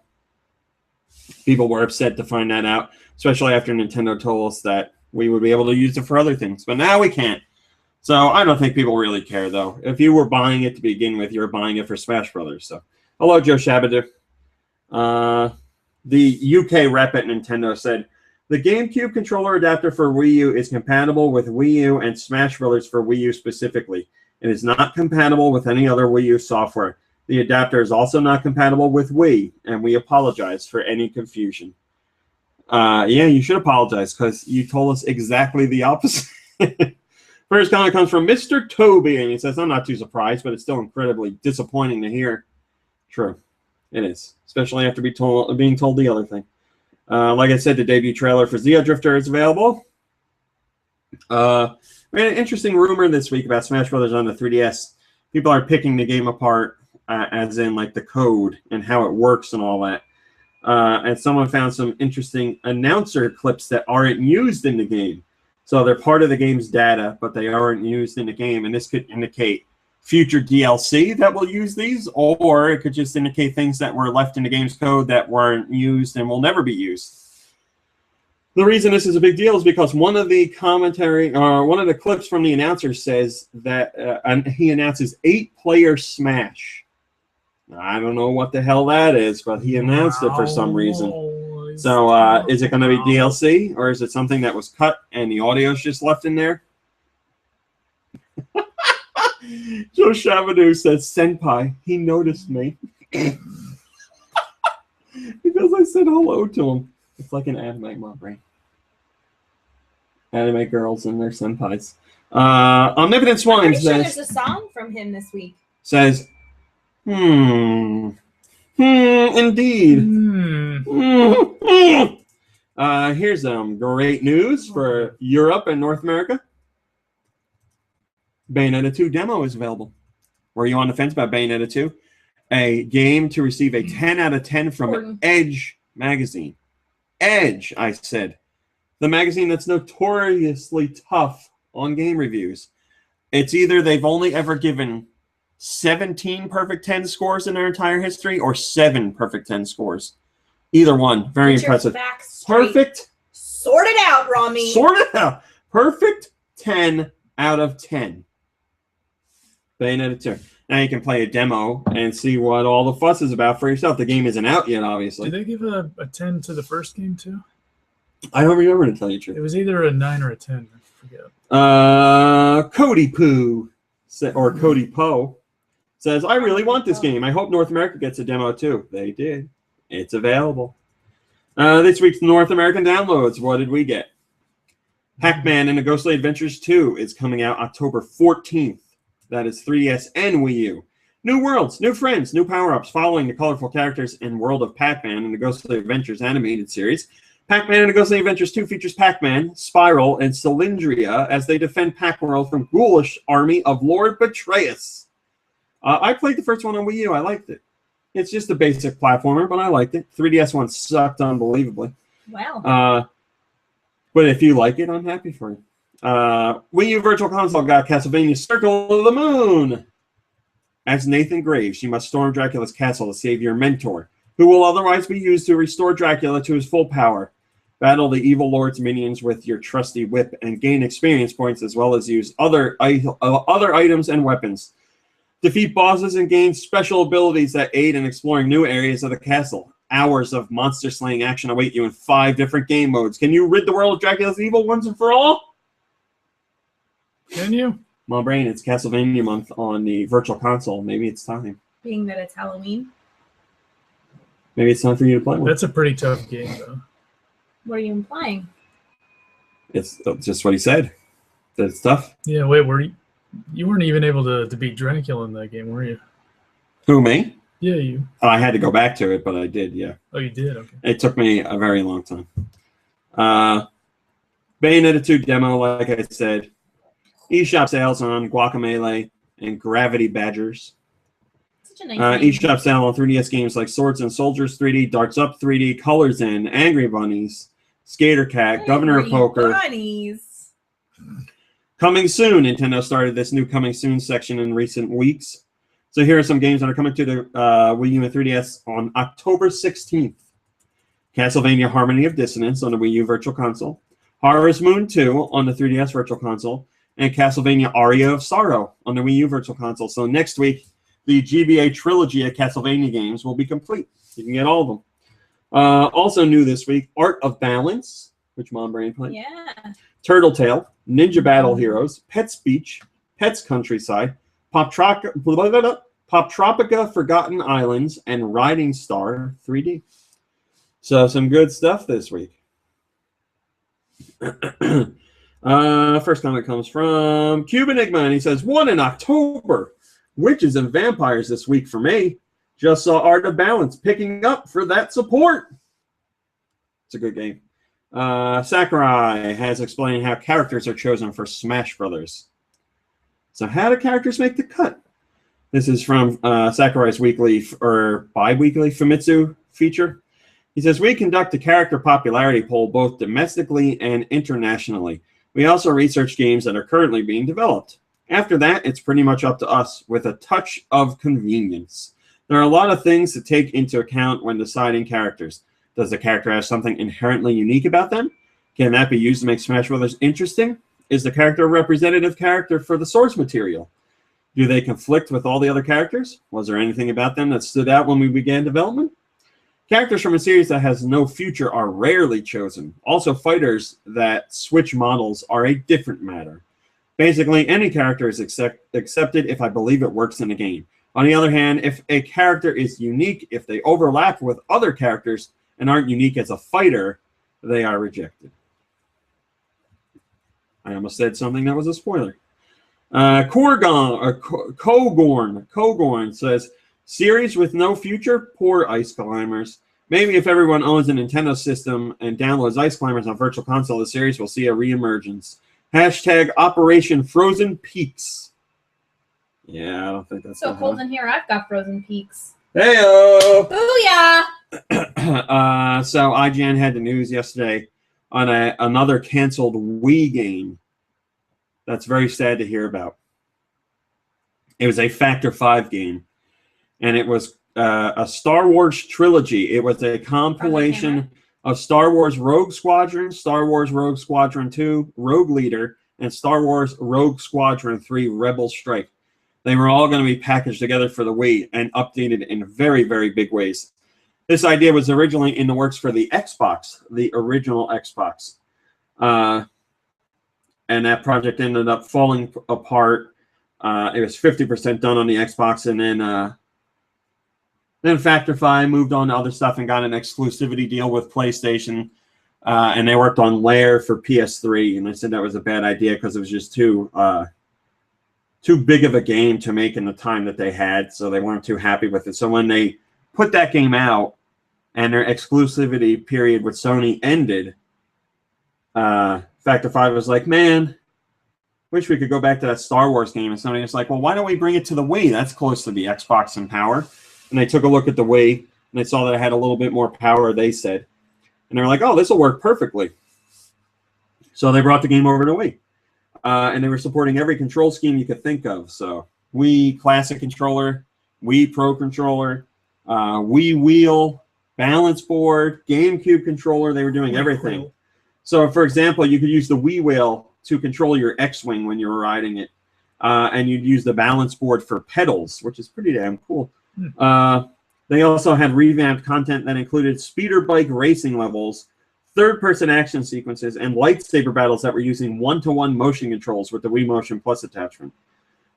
people were upset to find that out, especially after Nintendo told us that we would be able to use it for other things. But now we can't. So I don't think people really care, though. If you were buying it to begin with, you were buying it for Smash Brothers. So hello, Joe Shabadoo. The UK rep at Nintendo said, the GameCube controller adapter for Wii U is compatible with Wii U and Smash Brothers for Wii U specifically. It is not compatible with any other Wii U software. The adapter is also not compatible with Wii, and we apologize for any confusion. Yeah, you should apologize because you told us exactly the opposite. First comment comes from Mr. Toby, and he says, I'm not too surprised, but it's still incredibly disappointing to hear. True. It is, especially after being told the other thing. Like I said, the debut trailer for Zeo Drifter is available. We had an interesting rumor this week about Smash Brothers on the 3DS. People are picking the game apart, as in like the code and how it works and all that. And someone found some interesting announcer clips that aren't used in the game. So they're part of the game's data, but they aren't used in the game. And this could indicate future DLC that will use these, or it could just indicate things that were left in the game's code that weren't used and will never be used. The reason this is a big deal is because one of the commentary, or one of the clips from the announcer says that he announces 8-player Smash. I don't know what the hell that is, but he announced it for some reason. So is it going to be DLC, or is it something that was cut and the audio is just left in there? Joe Shabadoo says, Senpai, he noticed me. Because I said hello to him. It's like an anime my brain. Anime girls and their senpais. Omnipotent Swine I'm says... sure there's a song from him this week. Says, indeed. Here's some great news for Europe and North America. Bayonetta 2 demo is available. Were you on the fence about Bayonetta 2? A game to receive a 10 out of 10 from Edge magazine. Edge, I said. The magazine that's notoriously tough on game reviews. It's either they've only ever given 17 perfect 10 scores in their entire history or 7 perfect 10 scores. Either one. Very impressive. Perfect. Sort it out, Rami. Sort it out. Perfect 10 out of 10. Bayonetta 2. Now you can play a demo and see what all the fuss is about for yourself. The game isn't out yet, obviously. Did they give a 10 to the first game, too? I don't remember, to tell you the truth. It was either a 9 or a 10. I forget. Cody Poo, or Cody Poe, says, I really want this game. I hope North America gets a demo too. They did. It's available. This week's North American downloads. What did we get? Pac-Man and the Ghostly Adventures 2 is coming out October 14th. That is 3DS and Wii U. New worlds, new friends, new power-ups following the colorful characters and world of Pac-Man and the Ghostly Adventures animated series. Pac-Man and the Ghostly Adventures 2 features Pac-Man, Spiral, and Cylindria as they defend Pac-World from ghoulish army of Lord Betrayus. I played the first one on Wii U. I liked it. It's just a basic platformer, but I liked it. 3DS one sucked unbelievably. Wow. But if you like it, I'm happy for you. Wii U Virtual Console got Castlevania Circle of the Moon. As Nathan Graves, you must storm Dracula's castle to save your mentor, who will otherwise be used to restore Dracula to his full power. Battle the evil lord's minions with your trusty whip and gain experience points, as well as use other items and weapons. Defeat bosses and gain special abilities that aid in exploring new areas of the castle. Hours of monster-slaying action await you in 5 different game modes. Can you rid the world of Dracula's evil once and for all? Can you? My brain, it's Castlevania month on the Virtual Console. Maybe it's time. Being that it's Halloween. Maybe it's time for you to play one. That's a pretty tough game, though. What are you implying? It's just what he said. That's tough. Yeah, wait, you weren't even able to beat Dracula in that game, were you? Who, me? Yeah, you. I had to go back to it, but I did, yeah. Oh, you did? Okay. It took me a very long time. Bayonetta 2 demo, like I said. eShop sales on Guacamelee and Gravity Badgers. Such a nice name. eShop sale on 3DS games like Swords and Soldiers 3D, Darts Up 3D, Colors In, Angry Bunnies, Skater Cat, Governor of Poker. Bunnies. Coming soon. Nintendo started this new coming soon section in recent weeks. So here are some games that are coming to the Wii U and 3DS on October 16th. Castlevania Harmony of Dissonance on the Wii U Virtual Console. Harvest Moon 2 on the 3DS Virtual Console. And Castlevania Aria of Sorrow on the Wii U Virtual Console. So next week, the GBA trilogy of Castlevania games will be complete. You can get all of them. Also new this week, Art of Balance, which Mom Brain played. Yeah. Turtle Tail, Ninja Battle Heroes, Pet's Beach, Pet's Countryside, Poptropica Forgotten Islands, and Riding Star 3D. So some good stuff this week. First comment comes from Cube Enigma, and he says, "One in October. Witches and vampires this week for me. Just saw Art of Balance picking up for that support." It's a good game. Sakurai has explained how characters are chosen for Smash Brothers. So how do characters make the cut? This is from Sakurai's weekly or bi-weekly Famitsu feature. He says, "We conduct a character popularity poll both domestically and internationally. We also research games that are currently being developed. After that, it's pretty much up to us with a touch of convenience. There are a lot of things to take into account when deciding characters. Does the character have something inherently unique about them? Can that be used to make Smash Brothers interesting? Is the character a representative character for the source material? Do they conflict with all the other characters? Was there anything about them that stood out when we began development? Characters from a series that has no future are rarely chosen. Also, fighters that switch models are a different matter. Basically, any character is accepted if I believe it works in the game. On the other hand, if a character is unique, if they overlap with other characters and aren't unique as a fighter, they are rejected." I almost said something that was a spoiler. Kogorn says, "Series with no future? Poor Ice Climbers. Maybe if everyone owns a Nintendo system and downloads Ice Climbers on Virtual Console, the series will see a reemergence. Hashtag Operation Frozen Peaks." Yeah, I don't think that's So cold in here, I've got frozen peaks. Heyo! Booyah! So IGN had the news yesterday on another canceled Wii game. That's very sad to hear about. It was a Factor 5 game, and it was a Star Wars trilogy. It was a compilation of Star Wars Rogue Squadron, Star Wars Rogue Squadron 2, Rogue Leader, and Star Wars Rogue Squadron 3, Rebel Strike. They were all going to be packaged together for the Wii and updated in very, very big ways. This idea was originally in the works for the Xbox, the original Xbox. And that project ended up falling apart It was 50% done on the Xbox, and then Factor 5 moved on to other stuff and got an exclusivity deal with PlayStation, and they worked on Lair for PS3, and I said that was a bad idea because it was just too big of a game to make in the time that they had, so they weren't too happy with it. So when they put that game out and their exclusivity period with Sony ended, Factor 5 was like, man, wish we could go back to that Star Wars game. And Sony was like, well, why don't we bring it to the Wii? That's close to the Xbox in power. And they took a look at the Wii, and they saw that it had a little bit more power, they said. And they were like, oh, this will work perfectly. So they brought the game over to Wii. And they were supporting every control scheme you could think of. So Wii Classic controller, Wii Pro controller, Wii Wheel, balance board, GameCube controller. They were doing everything. So, for example, you could use the Wii Wheel to control your X-Wing when you were riding it. And you'd use the balance board for pedals, which is pretty damn cool. They also had revamped content that included speeder bike racing levels, third-person action sequences, and lightsaber battles that were using one-to-one motion controls with the Wii Motion Plus attachment.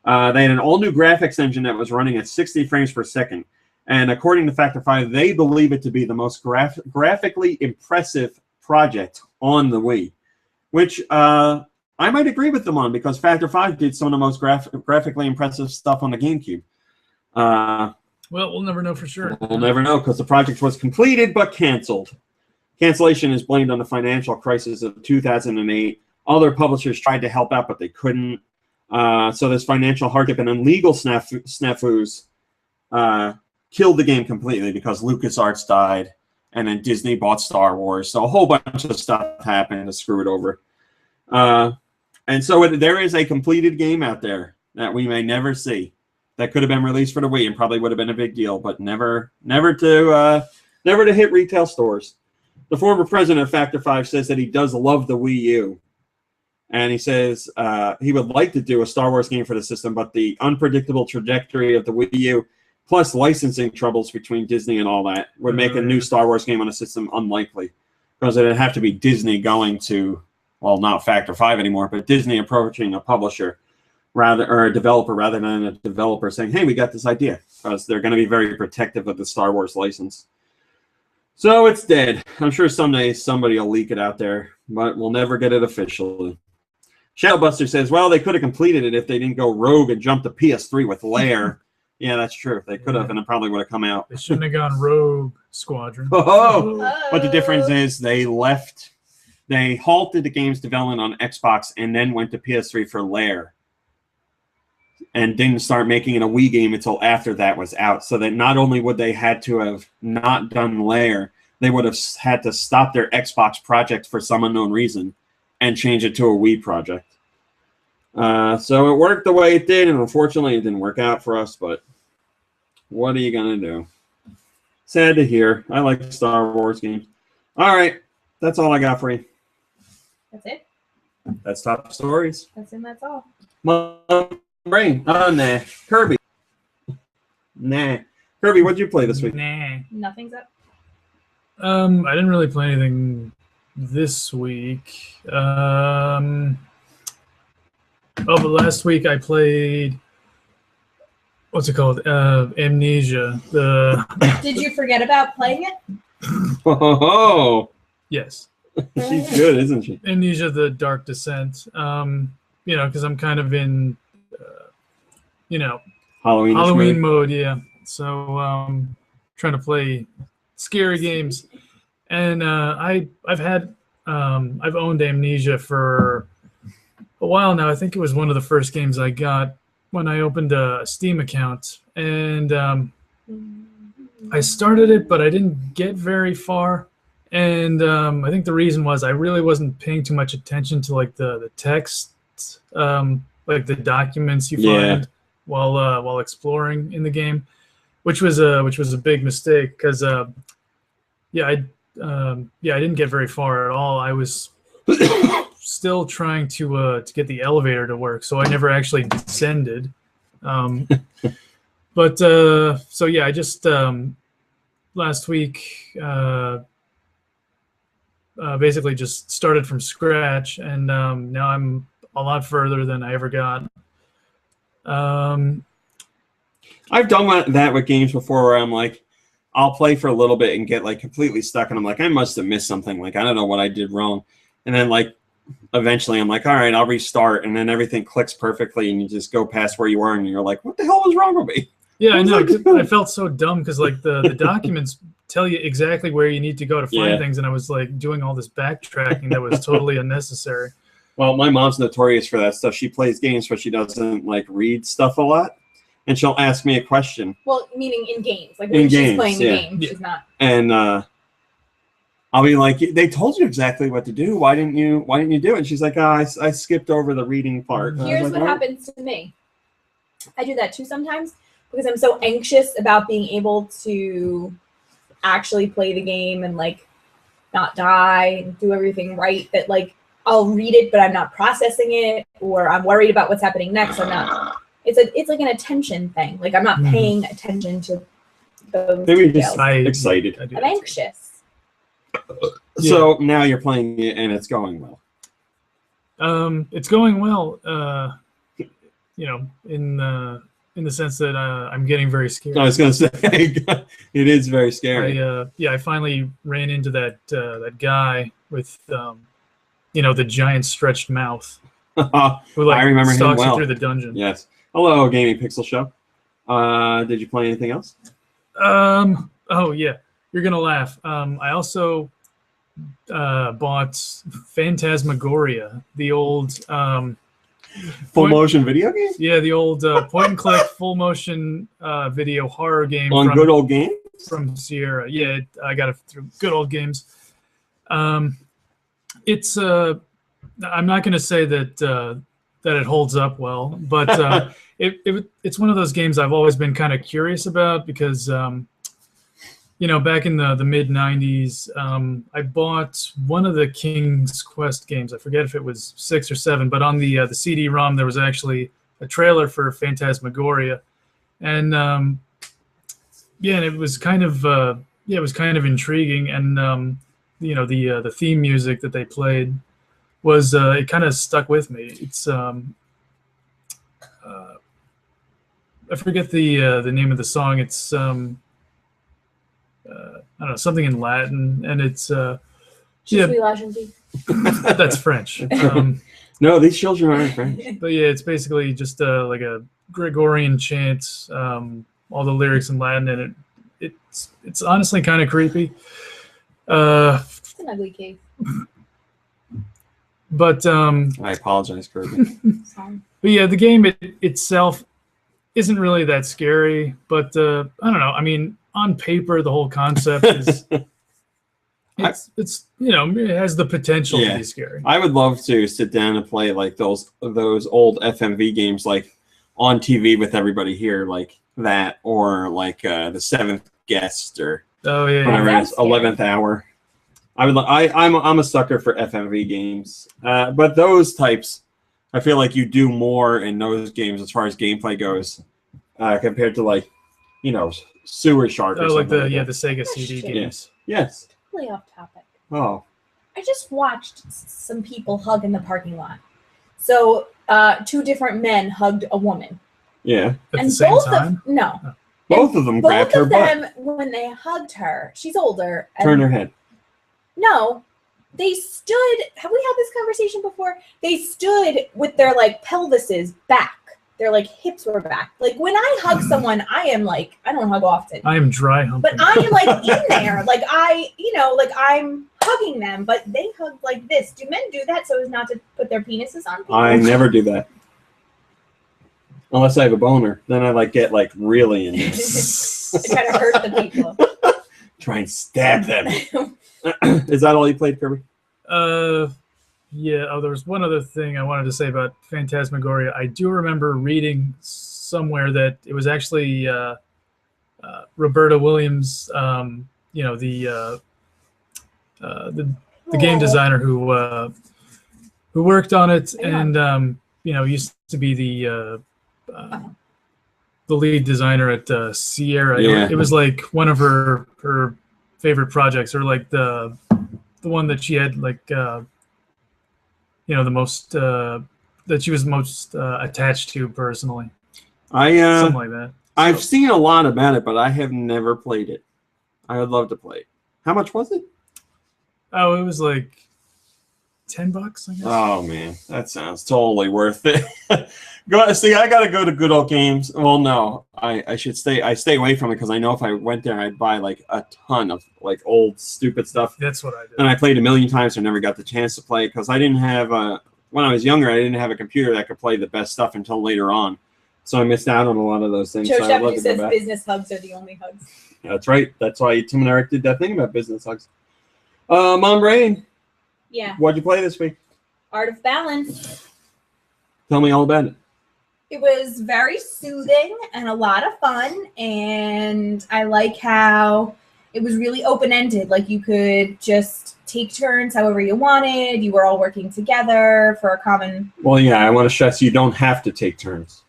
They had an all-new graphics engine that was running at 60 frames per second. And according to Factor 5, they believe it to be the most graphically impressive project on the Wii, which I might agree with them on, because Factor 5 did some of the most graphically impressive stuff on the GameCube. Well, we'll never know for sure. We'll never know, because the project was completed but canceled. Cancellation is blamed on the financial crisis of 2008. Other publishers tried to help out, but they couldn't. So this financial hardship and then legal snafus killed the game completely, because LucasArts died, and then Disney bought Star Wars. So a whole bunch of stuff happened to screw it over. And so there is a completed game out there that we may never see, that could have been released for the Wii and probably would have been a big deal, but never to hit retail stores. The former president of Factor 5 says that he does love the Wii U. And he says he would like to do a Star Wars game for the system, but the unpredictable trajectory of the Wii U, plus licensing troubles between Disney and all that, would make a new Star Wars game on a system unlikely. Because it would have to be Disney going to, well, not Factor 5 anymore, but Disney approaching a publisher or a developer rather than a developer saying, hey, we got this idea. Because they're going to be very protective of the Star Wars license. So it's dead. I'm sure someday somebody will leak it out there, but we'll never get it officially. Shadowbuster says, well, they could have completed it if they didn't go rogue and jump to PS3 with Lair. Yeah, that's true. They could have, and it probably would have come out. They shouldn't have gone Rogue Squadron. But the difference is they halted the game's development on Xbox and then went to PS3 for Lair. And didn't start making it a Wii game until after that was out. So that not only would they had to have not done Lair, they would have had to stop their Xbox project for some unknown reason and change it to a Wii project. So it worked the way it did, and unfortunately it didn't work out for us, but what are you going to do? Sad to hear. I like Star Wars games. All right. That's all I got for you. That's it? That's top stories. That's all. My brain. Oh, nah. Kirby. Nah. Kirby, what'd you play this week? Nah. Nothing's up. I didn't really play anything this week. But last week I played, what's it called? Amnesia. Did you forget about playing it? Oh, yes. She's good, isn't she? Amnesia: The Dark Descent. Because I'm kind of in, Halloween mode. Yeah. So trying to play scary games, and I've owned Amnesia for a while now. I think it was one of the first games I got when I opened a Steam account, and I started it, but I didn't get very far. And I think the reason was I really wasn't paying too much attention to like the text, like the documents you find while exploring in the game, which was a big mistake because I didn't get very far at all. I was still trying to get the elevator to work, so I never actually descended. I just last week basically just started from scratch, and now I'm a lot further than I ever got I've done that with games before where I'm like, I'll play for a little bit and get like completely stuck, and I'm like, I must have missed something. Like, I don't know what I did wrong. And then like eventually I'm like, all right, I'll restart, and then everything clicks perfectly, and you just go past where you were, and you're like, what the hell was wrong with me? Yeah, I know. I felt so dumb because like the documents tell you exactly where you need to go to find things, and I was like doing all this backtracking that was totally unnecessary. Well, my mom's notorious for that stuff. She plays games, but she doesn't like read stuff a lot, and she'll ask me a question. Well, meaning in games, like when she's playing the game, she's not. And I'll be like, they told you exactly what to do. Why didn't you do it? And she's like, I skipped over the reading part. Here's what happens to me. I do that too sometimes because I'm so anxious about being able to actually play the game and like not die and do everything right that like I'll read it, but I'm not processing it, or I'm worried about what's happening next. I'm not. It's like an attention thing. Like I'm not paying attention to those Maybe details. just excited. I'm anxious. So now you're playing it and it's going well. It's going well. You know, in the sense that I'm getting very scared. I was going to say it is very scary. I finally ran into that guy with you know, the giant stretched mouth. Who like I remember him stalks well. you through the dungeon. Yes. Hello, Gaming Pixel Show. Did you play anything else? Oh yeah, you're gonna laugh. I also bought Phantasmagoria, the old Full motion video game? Yeah, the old point and click full motion video horror game on Good Old Games from Sierra. Yeah, I got it through Good Old Games. It's I'm not going to say that it holds up well, but it's one of those games I've always been kind of curious about because you know, back in the mid '90s, I bought one of the King's Quest games. I forget if it was 6 or 7, but on the CD-ROM there was actually a trailer for Phantasmagoria, and yeah, and it was kind of intriguing, and you know, the theme music that they played was it kind of stuck with me. It's I forget the name of the song. It's I don't know, something in Latin, and it's that's French. No, these children aren't French. But yeah, it's basically just like a Gregorian chant. All the lyrics in Latin, and it's honestly kind of creepy. It's an ugly cave. But I apologize, Kirby. But yeah, the game itself isn't really that scary. But I don't know. I mean, on paper, the whole concept is it's you know, it has the potential to be scary. I would love to sit down and play like those old FMV games, like on TV with everybody here, like that, or like the Seventh Guest, or whatever it is, 11th Hour. I'm a sucker for FMV games, but those types, I feel like you do more in those games as far as gameplay goes, compared to like, you know, Sewer Shark. Or like the like the Sega CD games. Yes. Totally off topic. Oh. I just watched some people hug in the parking lot. So 2 different men hugged a woman. Yeah. At the same time? Both of them grabbed her butt. When they hugged her, she's older. Turn her head. No, they stood. Have we had this conversation before? They stood with their like pelvises back. Their like hips were back. Like when I hug someone, I am like, I don't hug often. I am dry humping. But I am like in there. Like like I'm hugging them, but they hug like this. Do men do that so as not to put their penises on people? I never do that. Unless I have a boner. Then I like get like really in there. To try to hurt the people. Try and stab them. Is that all you played, Kirby? Yeah. Oh, there was one other thing I wanted to say about Phantasmagoria. I do remember reading somewhere that it was actually Roberta Williams, you know, the game designer who worked on it, and you know, used to be the lead designer at Sierra. Yeah. It was like one of her favorite projects, or like the one that she had like you know, the most that she was most attached to personally. something like that. I've seen a lot about it, but I have never played it. I would love to play it. How much was it? Oh, it was like $10, I guess. Oh man, that sounds totally worth it. See, I gotta go to Good Old Games. Well, no, I should stay. I stay away from it because I know if I went there, I'd buy like a ton of like old stupid stuff. That's what I did. And I played a million times, and never got the chance to play because I didn't have when I was younger, I didn't have a computer that could play the best stuff until later on. So I missed out on a lot of those things. Joe so I'd love Shepard to go says back. business hugs are the only hugs. That's right. That's why Tim and Eric did that thing about business hugs. Mom Brain, Yeah. what'd you play this week? Art of Balance. Tell me all about it. It was very soothing and a lot of fun, and I like how it was really open-ended. Like you could just take turns however you wanted. You were all working together for a common... Well, yeah, I want to stress you don't have to take turns.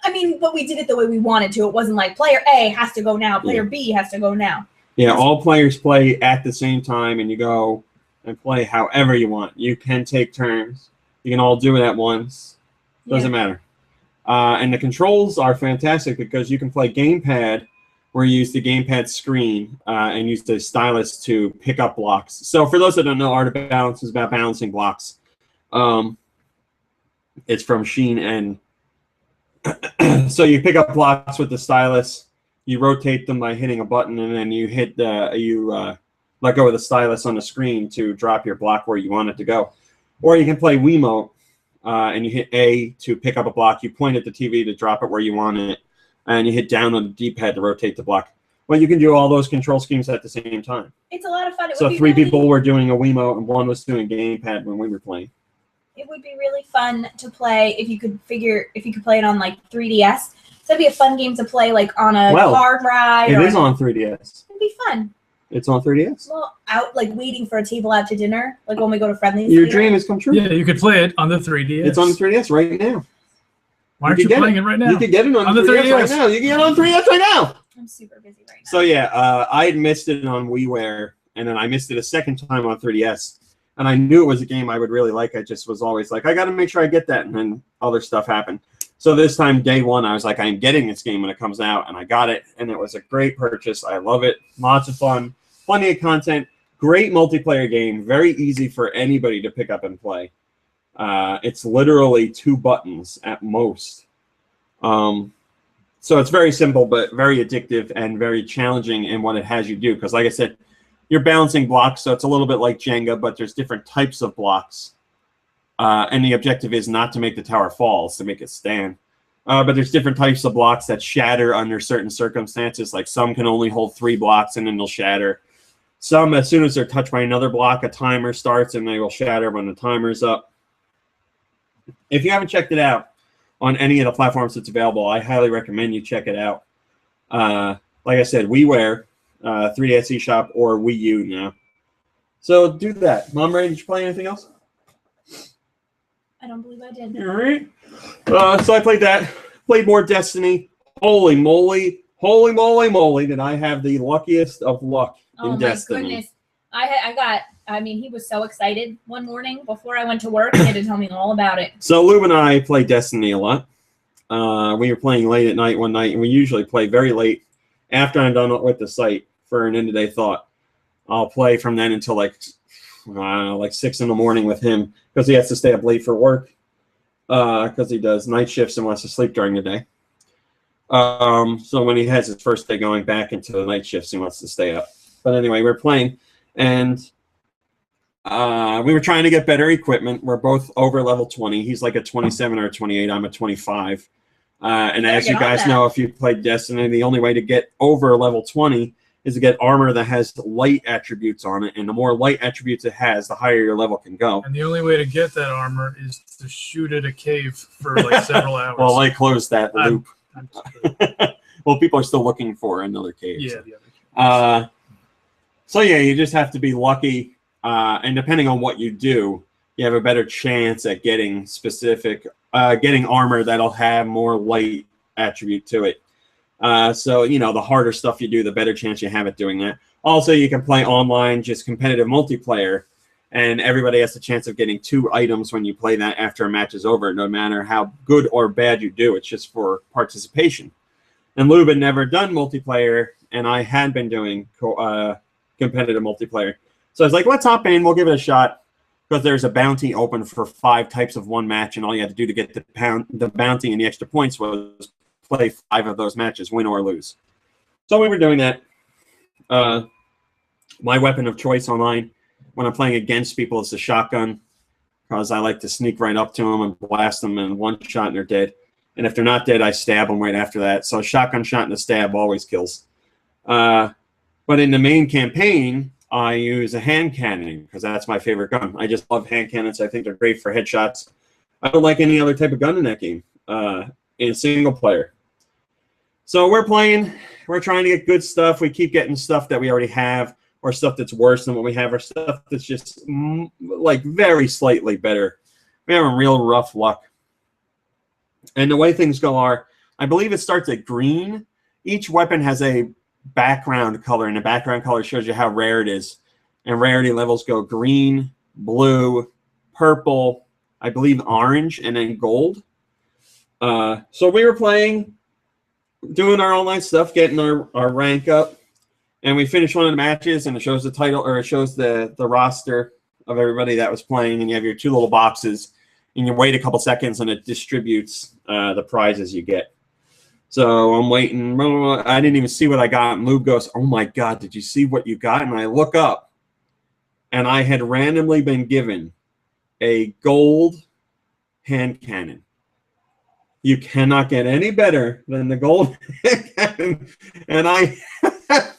I mean, but we did it the way we wanted to. It wasn't like player A has to go now, player B has to go now. Yeah, all players play at the same time, and you go and play however you want. You can take turns. You can all do it at once. Doesn't matter. And the controls are fantastic because you can play gamepad where you use the gamepad screen and use the stylus to pick up blocks. So for those that don't know, Art of Balance is about balancing blocks. It's from Sheen, and so you pick up blocks with the stylus. You rotate them by hitting a button, and then you hit let go of the stylus on the screen to drop your block where you want it to go. Or you can play Wiimote, and you hit A to pick up a block. You point at the TV to drop it where you want it, and you hit down on the D-pad to rotate the block. Well, you can do all those control schemes at the same time. It's a lot of fun. So three people were doing a Wiimote, and one was doing gamepad when we were playing. It would be really fun to play if you could play it on like 3DS. So that'd be a fun game to play like on a car ride. It is on 3DS. It'd be fun. It's on 3DS? Well, out like waiting for a table out to dinner, like when we go to Friendly's. Your dream has come true. Yeah, you could play it on the 3DS. It's on the 3DS right now. Why aren't you playing it right now? You could get it on the 3DS right now. You can get it on 3DS right now. I'm super busy right now. So yeah, I had missed it on WiiWare, and then I missed it a second time on 3DS. And I knew it was a game I would really like. I just was always like, I got to make sure I get that, and then other stuff happened. So this time, day one, I was like, I'm getting this game when it comes out, and I got it, and it was a great purchase. I love it. Lots of fun. Plenty of content. Great multiplayer game. Very easy for anybody to pick up and play. It's literally 2 buttons at most. So it's very simple, but very addictive and very challenging in what it has you do. Because like I said, you're balancing blocks, so it's a little bit like Jenga, but there's different types of blocks. And the objective is not to make the tower fall, it's to make it stand. But there's different types of blocks that shatter under certain circumstances. Like some can only hold 3 blocks and then they'll shatter. Some, as soon as they're touched by another block, a timer starts and they will shatter when the timer's up. If you haven't checked it out on any of the platforms that's available, I highly recommend you check it out. Like I said, WiiWare, 3DS eShop, or Wii U now. So do that. Mom, Ray, did you play anything else? I don't believe I did. All right. So I played that. Played more Destiny. Holy moly. Holy moly moly. Did I have the luckiest of luck in Destiny. Goodness. I mean, he was so excited one morning before I went to work. He had to tell me all about it. So Lou and I play Destiny a lot. We were playing late at night one night, and we usually play very late after I'm done with the site for an end-of-day thought. I'll play from then until like 6 in the morning with him because he has to stay up late for work because he does night shifts and wants to sleep during the day. So when he has his first day going back into the night shifts, he wants to stay up. But anyway, we're playing, and we were trying to get better equipment. We're both over level 20. He's like a 27 or a 28. I'm a 25. And as you guys know, if you played Destiny, the only way to get over level 20 is to get armor that has light attributes on it. And the more light attributes it has, the higher your level can go. And the only way to get that armor is to shoot at a cave for like several hours. Well, I closed that loop. Well, people are still looking for another cave. Yeah, the other cave. So yeah, you just have to be lucky. And depending on what you do, you have a better chance at getting getting armor that'll have more light attribute to it. So, the harder stuff you do, the better chance you have at doing that. Also, you can play online, just competitive multiplayer, And everybody has the chance of getting 2 items when you play that after a match is over, no matter how good or bad you do. It's just for participation. And Lube had never done multiplayer, and I had been doing competitive multiplayer. So I was like, let's hop in. We'll give it a shot. Because there's a bounty open for 5 types of one match, and all you had to do to get the bounty and the extra points was play 5 of those matches, win or lose. So we were doing that. My weapon of choice online when I'm playing against people is the shotgun, because I like to sneak right up to them and blast them in one shot and they're dead. And if they're not dead, I stab them right after that. So a shotgun shot and a stab always kills. But in the main campaign, I use a hand cannon because that's my favorite gun. I just love hand cannons. I think they're great for headshots. I don't like any other type of gun in that game in single player. So we're playing. We're trying to get good stuff. We keep getting stuff that we already have, or stuff that's worse than what we have, or stuff that's just like very slightly better. We're having real rough luck. And the way things go are, I believe it starts at green. Each weapon has a background color, and the background color shows you how rare it is. And rarity levels go green, blue, purple, I believe orange, and then gold. So we were playing, doing our online stuff, getting our rank up. And we finished one of the matches, and it shows the title, or it shows the roster of everybody that was playing, and you have your 2 little boxes, and you wait a couple seconds, and it distributes the prizes you get. So I'm waiting. I didn't even see what I got, and Lube goes, "Oh my God, did you see what you got?" And I look up, and I had randomly been given a gold hand cannon. You cannot get any better than the gold hand cannon, and I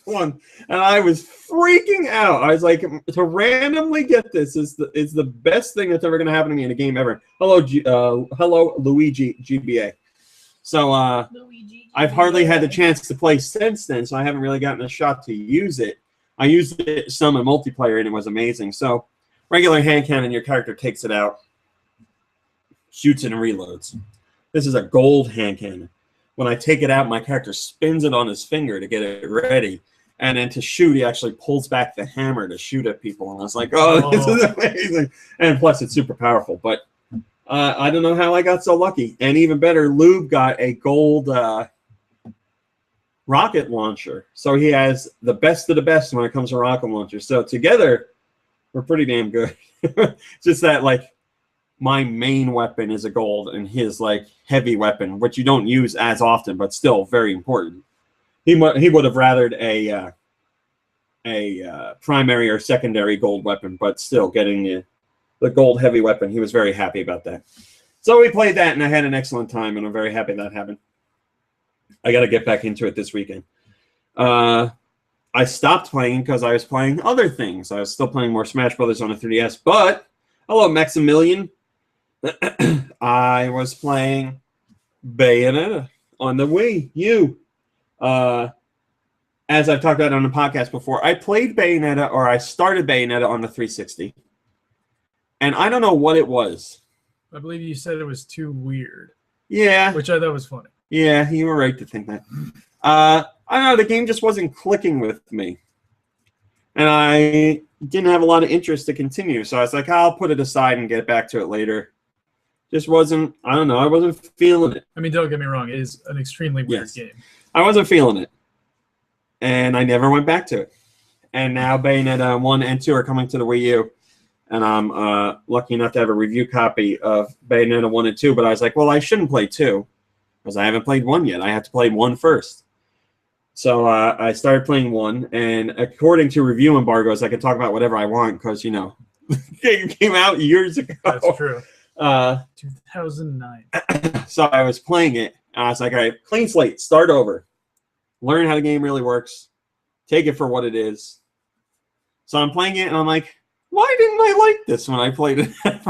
one, and I was freaking out. I was like, to randomly get this is the best thing that's ever going to happen to me in a game ever. Hello, hello, Luigi GBA. So I've hardly had the chance to play since then, so I haven't really gotten a shot to use it. I used it some in multiplayer, and it was amazing. So regular hand cannon, your character takes it out, shoots it, and reloads. This is a gold hand cannon. When I take it out, my character spins it on his finger to get it ready. And then to shoot, he actually pulls back the hammer to shoot at people. And I was like, oh, this is amazing. And plus, it's super powerful. But I don't know how I got so lucky. And even better, Lube got a gold rocket launcher. So he has the best of the best when it comes to rocket launchers. So together, we're pretty damn good. Just that, like, my main weapon is a gold, and his like heavy weapon, which you don't use as often, but still very important. He would have rathered a primary or secondary gold weapon, but still getting the gold heavy weapon. He was very happy about that. So we played that, and I had an excellent time, and I'm very happy that happened. I got to get back into it this weekend. I stopped playing because I was playing other things. I was still playing more Smash Brothers on the 3DS, but hello, Maximilian. I was playing Bayonetta on the Wii U. As I've talked about on the podcast before, I played Bayonetta, or I started Bayonetta on the 360. And I don't know what it was. I believe you said it was too weird. Yeah. Which I thought was funny. Yeah, you were right to think that. I don't know, the game just wasn't clicking with me. And I didn't have a lot of interest to continue. So I was like, I'll put it aside and get back to it later. Just wasn't, I don't know, I wasn't feeling it. I mean, don't get me wrong, it is an extremely weird game. I wasn't feeling it. And I never went back to it. And now Bayonetta 1 and 2 are coming to the Wii U. And I'm lucky enough to have a review copy of Bayonetta 1 and 2. But I was like, well, I shouldn't play 2. Because I haven't played 1 yet. I have to play 1 first. So I started playing 1. And according to review embargoes, I can talk about whatever I want. Because, you know, the game came out years ago. That's true. 2009. So I was playing it, and I was like, all right, clean slate, start over. Learn how the game really works. Take it for what it is. So I'm playing it, and I'm like, why didn't I like this when I played it at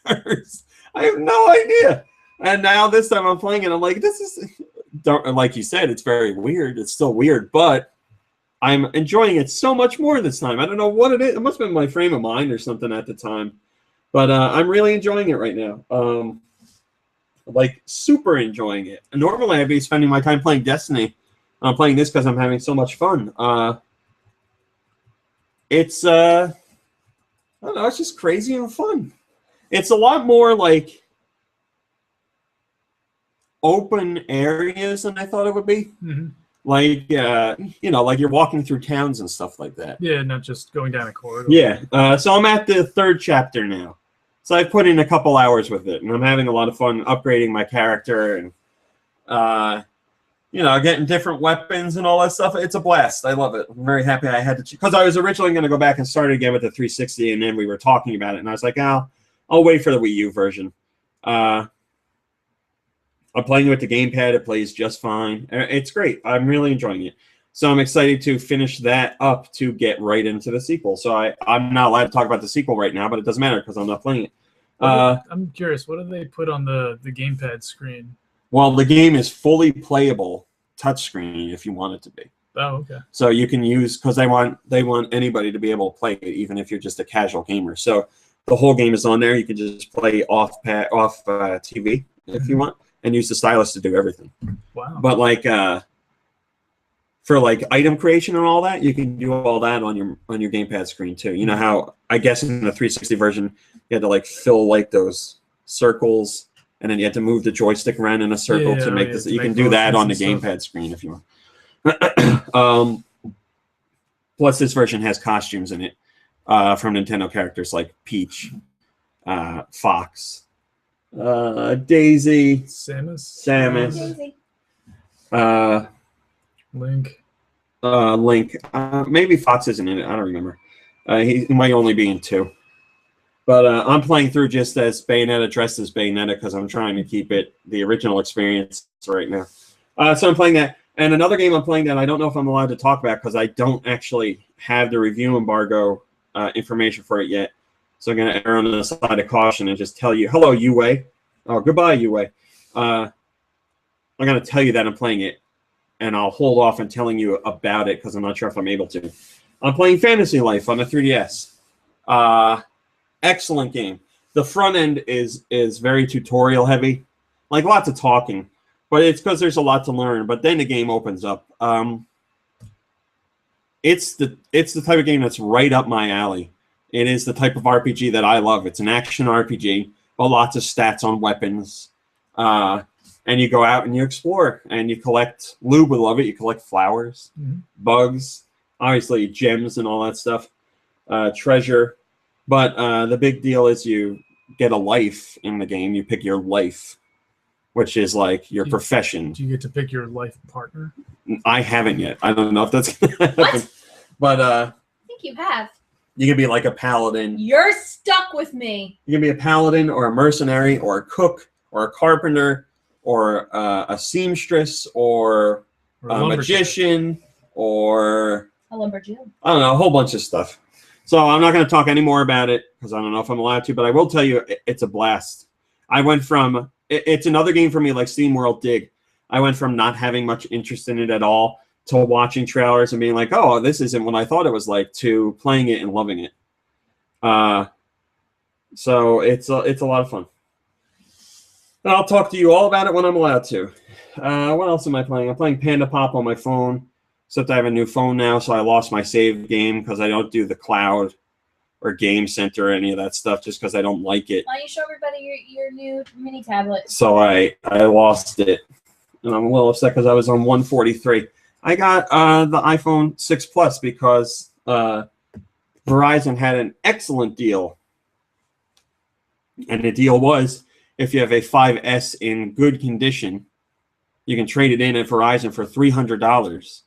first? I have no idea. And now this time I'm playing it, I'm like, this is, like you said, it's very weird. It's still weird, but I'm enjoying it so much more this time. I don't know what it is. It must have been my frame of mind or something at the time. But I'm really enjoying it right now. Like, super enjoying it. And normally I'd be spending my time playing Destiny. I'm playing this because I'm having so much fun. It's I don't know, it's just crazy and fun. It's a lot more like open areas than I thought it would be. Mm-hmm. Like, like you're walking through towns and stuff like that. Yeah, not just going down a corridor. Yeah, so I'm at the 3rd chapter now. So I've put in a couple hours with it, and I'm having a lot of fun upgrading my character and, getting different weapons and all that stuff. It's a blast. I love it. I'm very happy I had to, because I was originally going to go back and start it again with the 360, and then we were talking about it, and I was like, I'll wait for the Wii U version. I'm playing with the gamepad. It plays just fine. It's great. I'm really enjoying it. So I'm excited to finish that up to get right into the sequel. So I'm not allowed to talk about the sequel right now, but it doesn't matter because I'm not playing it. I'm curious, what do they put on the gamepad screen? Well, the game is fully playable touchscreen if you want it to be. Oh, okay. So you can use, because they want anybody to be able to play it, even if you're just a casual gamer. So the whole game is on there. You can just play off TV if you want, and use the stylus to do everything. Wow. But like for like item creation and all that, you can do all that on your gamepad screen too. You know how I guess in the 360 version you had to like fill like those circles, and then you had to move the joystick around in a circle to make this. You can do that on the gamepad screen if you want. Plus, this version has costumes in it from Nintendo characters like Peach, Fox, Daisy, Samus, Daisy. Link. Link. Maybe Fox isn't in it. I don't remember. He might only be in 2. But I'm playing through just as Bayonetta, dressed as Bayonetta, because I'm trying to keep it the original experience right now. So I'm playing that. And another game I'm playing that I don't know if I'm allowed to talk about because I don't actually have the review embargo information for it yet. So I'm going to err on the side of caution and just tell you, hello, Yue. Oh, goodbye, Yue. I'm going to tell you that I'm playing it. And I'll hold off on telling you about it because I'm not sure if I'm able to. I'm playing Fantasy Life on the 3DS. Excellent game. The front end is very tutorial heavy, like lots of talking, but it's because there's a lot to learn. But then the game opens up. It's the type of game that's right up my alley. It is the type of RPG that I love. It's an action RPG, but lots of stats on weapons. And you go out and you explore and you collect. Lou would love it. You collect flowers, bugs, obviously gems and all that stuff, treasure. But the big deal is you get a life in the game. You pick your life, which is like your profession. Do you get to pick your life partner? I haven't yet. I don't know if that's going to happen. What? But I think you have. You can be like a paladin. You're stuck with me. You can be a paladin or a mercenary or a cook or a carpenter or a seamstress or a magician or a lumberjill. I don't know, a whole bunch of stuff. So I'm not going to talk any more about it because I don't know if I'm allowed to, but I will tell you it's a blast. I went from, it's another game for me like SteamWorld Dig. I went from not having much interest in it at all to watching trailers and being like, oh, this isn't what I thought it was like, to playing it and loving it. So it's a lot of fun. And I'll talk to you all about it when I'm allowed to. What else am I playing? I'm playing Panda Pop on my phone. Except I have a new phone now, so I lost my save game because I don't do the cloud or Game Center or any of that stuff just because I don't like it. Why don't you show everybody your new mini tablet? So I lost it. And I'm a little upset because I was on 143. I got the iPhone 6 Plus because Verizon had an excellent deal. And the deal was, if you have a 5S in good condition, you can trade it in at Verizon for $300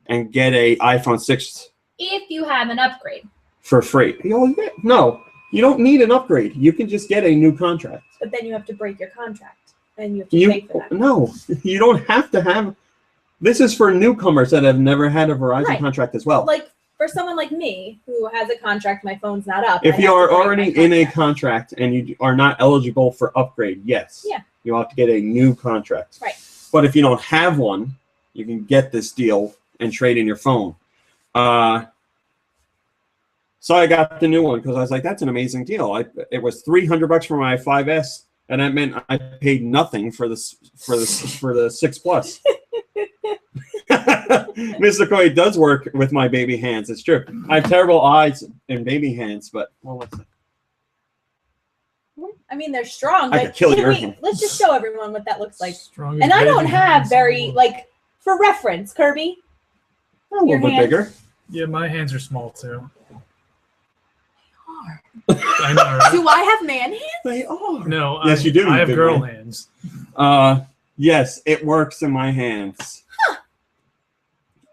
and get a iPhone 6 if you have an upgrade for free. No, you don't need an upgrade. You can just get a new contract. But then you have to break your contract and you have to pay for that. No, you don't have to have. This is for newcomers that have never had a Verizon contract as well. Like for someone like me who has a contract, my phone's not up. If you are already in a contract and you are not eligible for upgrade, yes, you'll have to get a new contract. Right. But if you don't have one, you can get this deal and trade in your phone. So I got the new one because I was like, that's an amazing deal. It was $300 for my 5S, and that meant I paid nothing for the 6 Plus. Mr. Koi does work with my baby hands. It's true. I have terrible eyes and baby hands, but well, let's see. I mean, they're strong, I but could kill your hand. let's just show everyone what that looks like. Strongest And I don't baby have hands in the very, world. like, for reference, Kirby. A little Your bit hands. bigger. Yeah, my hands are small too. I know, right? Do I have man hands? They are. No, Yes, you do, I you have big girl man. hands. Yes, it works in my hands.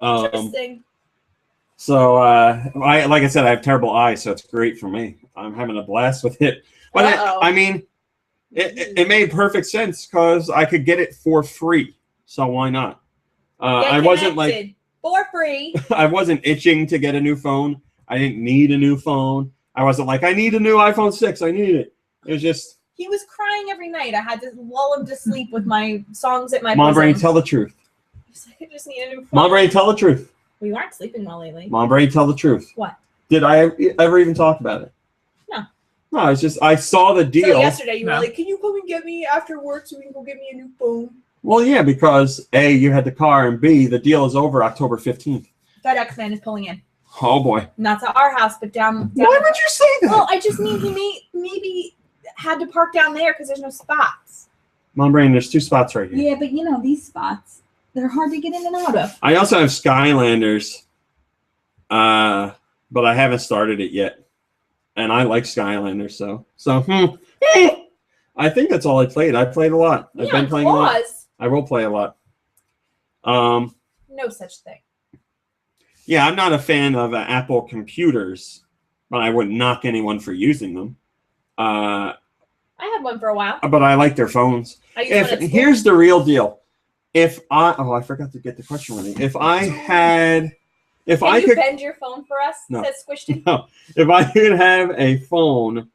Interesting. So, like I said, I have terrible eyes, so it's great for me. I'm having a blast with it. But Uh-oh. I mean, it made perfect sense because I could get it for free. So why not? I wasn't like connected for free. I wasn't itching to get a new phone. I didn't need a new phone. I wasn't like I need a new iPhone 6. I need it. It was just He was crying every night. I had to lull him to sleep with my songs at my Mom bosom. Brain, tell the truth. He's like, I just need a new phone. Mom Brain, tell the truth. We aren't sleeping well lately. Mom Brain, tell the truth. What? Did I ever even talk about it? No. No, it's just I saw the deal. So yesterday you were No. like, can you come and get me after work so we can go get me a new phone? Well, yeah, because A, you had the car, and B, the deal is over October 15th. FedEx man is pulling in. Oh boy. Not to our house, but down. Why would you say that? Well, I just mean he maybe had to park down there because there's no spots. Mom Brain, there's 2 spots right here. Yeah, but you know, these spots, they're hard to get in and out of. I also have Skylanders, but I haven't started it yet. And I like Skylanders, so I think that's all I played. I played a lot. I've been playing a lot. I will play a lot. No such thing. Yeah, I'm not a fan of Apple computers, but I wouldn't knock anyone for using them. I had one for a while. But I like their phones. I used one at school. Here's the real deal. I forgot to get the question ready. If Can you could bend your phone for us? No. Says Squished. No, if I could have a phone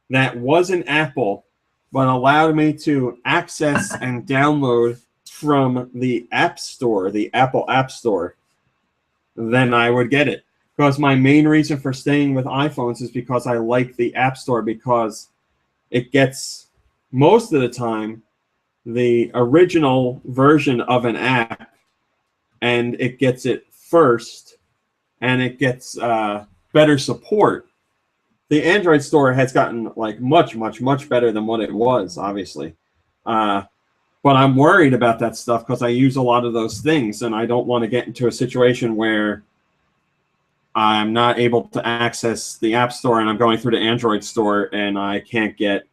that wasn't Apple, but allowed me to access and download from the App Store, the Apple App Store, then I would get it. Because my main reason for staying with iPhones is because I like the App Store because it gets, most of the time, the original version of an app, and it gets it first, and it gets better support. The Android store has gotten like much better than what it was, obviously. But I'm worried about that stuff because I use a lot of those things, and I don't want to get into a situation where I'm not able to access the App Store and I'm going through the Android store and I can't get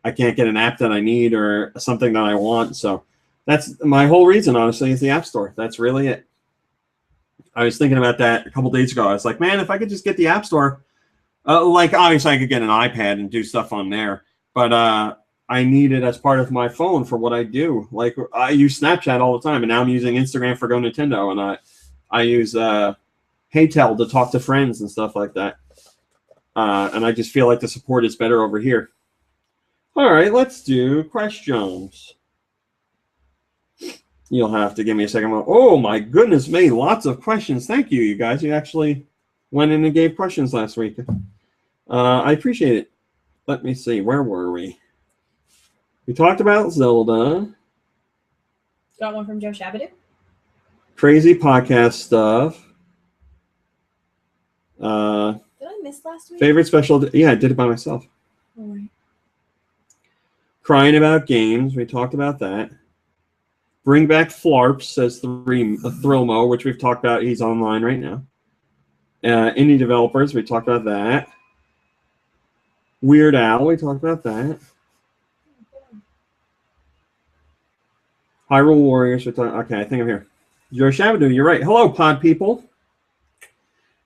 an app that I need or something that I want. So that's my whole reason, honestly, is the App Store. That's really it. I was thinking about that a couple days ago. I was like, man, if I could just get the App Store, like obviously I could get an iPad and do stuff on there, but I need it as part of my phone for what I do. Like I use Snapchat all the time, and now I'm using Instagram for GoNintendo, and I use Heytel to talk to friends and stuff like that. And I just feel like the support is better over here. All right, let's do questions. You'll have to give me a second. Oh my goodness me, lots of questions. Thank you, you guys. You actually went in and gave questions last week. I appreciate it. Let me see, where were we? We talked about Zelda. Got one from Joe Shabadoo. Crazy podcast stuff. Did I miss last week? Favorite special. Yeah, I did it by myself. All right. Crying about games. We talked about that. Bring back Flarps, says Thrillmo, which we've talked about. He's online right now. Indie developers. We talked about that. Weird Al. We talked about that. Hyrule Warriors. Okay, I think I'm here. Joe Shabadoo, you're right. Hello, pod people.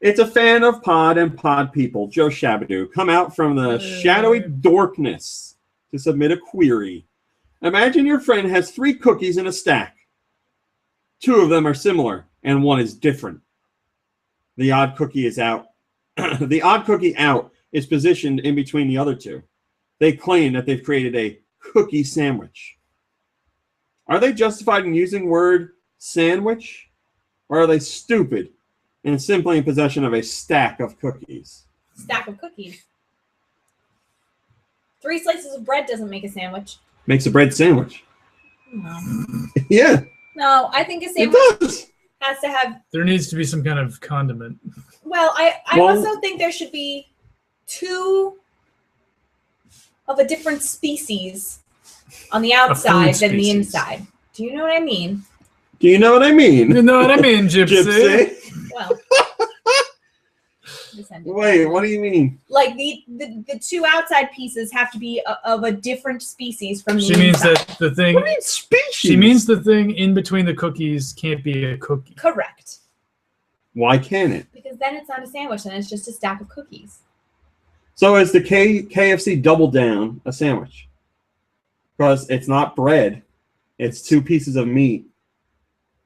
It's a fan of pod and pod people. Joe Shabadoo, come out from the shadowy dorkness to submit a query. Imagine your friend has 3 cookies in a stack. 2 of them are similar, and 1 is different. The odd cookie is out. The odd cookie out is positioned in between the other 2. They claim that they've created a cookie sandwich. Are they justified in using word sandwich? Or are they stupid and simply in possession of a stack of cookies? Stack of cookies. 3 slices of bread doesn't make a sandwich. Makes a bread sandwich. No. Yeah. No, I think a It sandwich does. has to have. There needs to be some kind of condiment. Well, I Well- also think there should be 2 of a different species on the outside than the species. inside. Do you know what I mean? Do you know what I mean? You know what I mean, Gypsy? Gypsy? Well, this ended Wait, badly. what do you mean? Like the 2 outside pieces have to be of a different species from the She means inside. that the thing. What do you mean species? She means the thing in between the cookies can't be a cookie. Correct. Why can't it? Because then it's not a sandwich, then it's just a stack of cookies. So is the KFC Double Down a sandwich? Because it's not bread. It's 2 pieces of meat.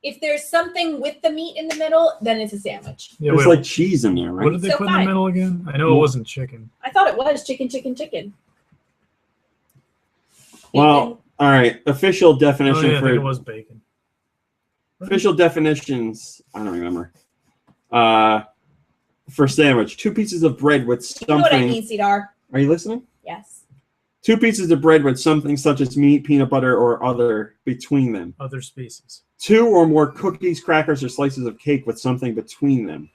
If there's something with the meat in the middle, then it's a sandwich. Yeah, There's wait, like cheese in there, what right? did they So put in fine. the middle again? I know it wasn't chicken. I thought it was chicken, chicken, chicken. Well, all right. Official Oh, definition yeah, I for think it was bacon. official definitions. I don't remember. For sandwich, 2 pieces of bread with You know what I something. mean, Cedar? Are you listening? Yes. 2 pieces of bread with something such as meat, peanut butter, or other between them. Other species. 2 or more cookies, crackers, or slices of cake with something between them.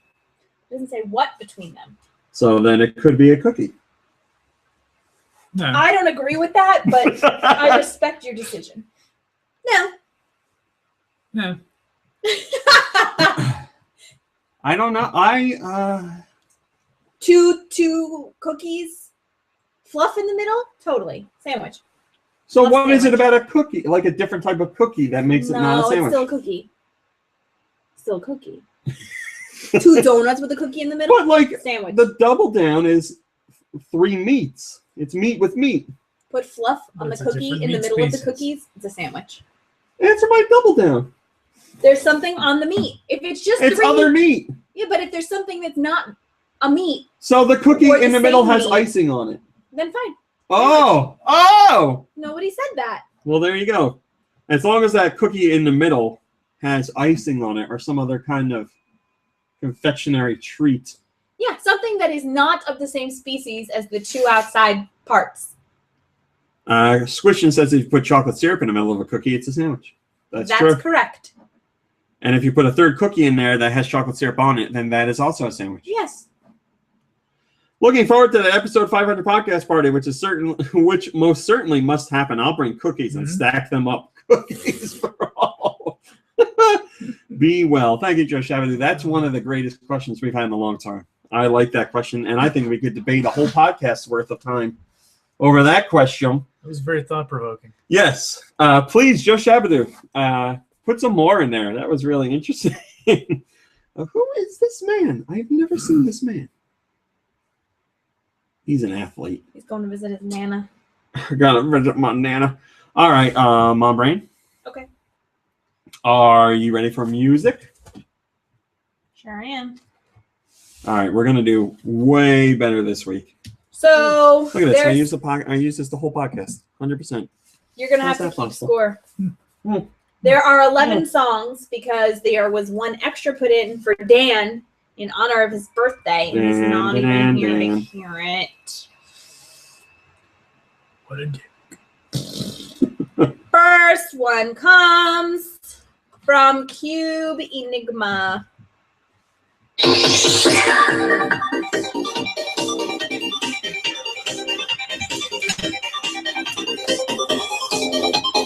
It doesn't say what between them. So then it could be a cookie. No. I don't agree with that, but I respect your decision. No. No. I don't know. Two cookies, fluff in the middle, totally sandwich. So Love what is it sandwich. about a cookie? Like a different type of cookie that makes it not a No, it's sandwich? still a cookie. Still a cookie. 2 donuts with a cookie in the middle. But like Sandwich. the Double Down is 3 meats. It's meat with meat. Put fluff on the It's a cookie different in the meat middle of the species. cookies. It's a sandwich. Answer my Double Down. There's something on the meat. If it's just It's 3 other meat. yeah, but if there's something that's not a meat, So the cookie Or the in the middle same has meat. icing on it. then fine. Oh. Nobody said that. Well, there you go. As long as that cookie in the middle has icing on it or some other kind of confectionery treat. Yeah, something that is not of the same species as the 2 outside parts. Squishin says if you put chocolate syrup in the middle of a cookie, it's a sandwich. That's true. Correct. And if you put a 3rd cookie in there that has chocolate syrup on it, then that is also a sandwich. Yes. Looking forward to the episode 500 podcast party, which most certainly must happen. I'll bring cookies and Mhm. stack them up. Cookies for all. Be well. Thank you, Joe Shabadoo. That's one of the greatest questions we've had in a long time. I like that question, and I think we could debate a whole podcast's worth of time over that question. It was very thought-provoking. Yes. Please, Joe Shabadoo, put some more in there. That was really interesting. Who is this man? I've never seen this man. He's an athlete. He's going to visit his nana. I gotta visit my nana. All right, Mom Brain. Okay. Are you ready for music? Sure am. All right, we're gonna do way better this week. So Look at this. I there's- use this the whole podcast, 100%. you're gonna How's have to that keep possible? score. Hmm. There are 11 songs because there was 1 extra put in for Dan in honor of his birthday, and he's Dan, not even Dan, here Dan. to hear it. What a dick. First one comes from Cube Enigma.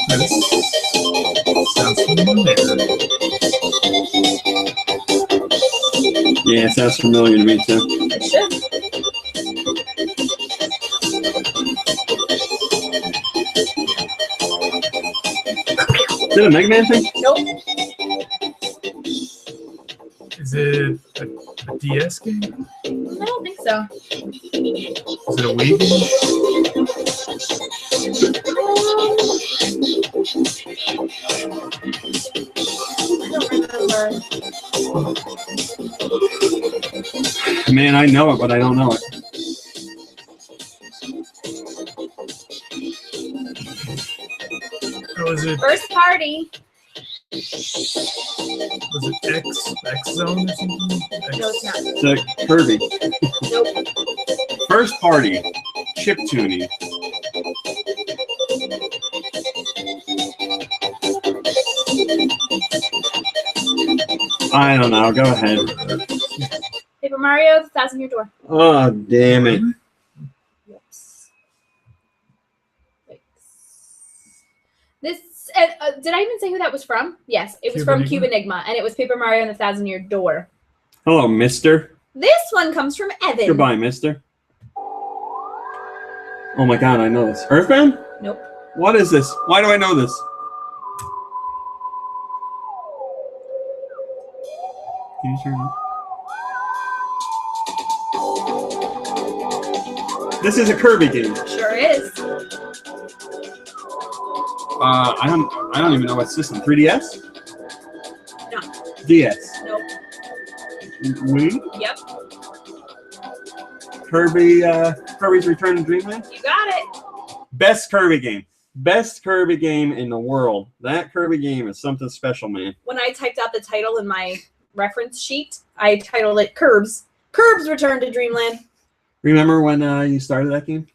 This sounds familiar. Yeah, it sounds familiar to me too. It should. Is it a Mega Man thing? Nope. Is it a DS game? I don't think so. Is it a Wii game? I don't remember. Man, I know it, but I don't know it. Or was it First party. X Zone or something? No, it's not. It's a Kirby. Nope. First party. Chip tuning. I don't know. Go ahead. Paper Mario, The 1,000-Year Door. Oh, damn it. Whoops. This did I even say who that was from? Yes, it was from Cube Enigma, and it was Paper Mario and the 1,000-Year Door. Hello, mister. This one comes from Evan. Goodbye, mister. Oh my god, I know this. Earthbound? Nope. What is this? Why do I know this? Can you turn it? This is a Kirby game. Sure is. I don't even know what system. 3DS? No. DS. Nope. Wii? Yep. Kirby's Return to Dreamland? You got it. Best Kirby game. Best Kirby game in the world. That Kirby game is something special, man. When I typed out the title in my reference sheet, I titled it Curbs. Curbs Return to Dreamland. Remember when you started that game?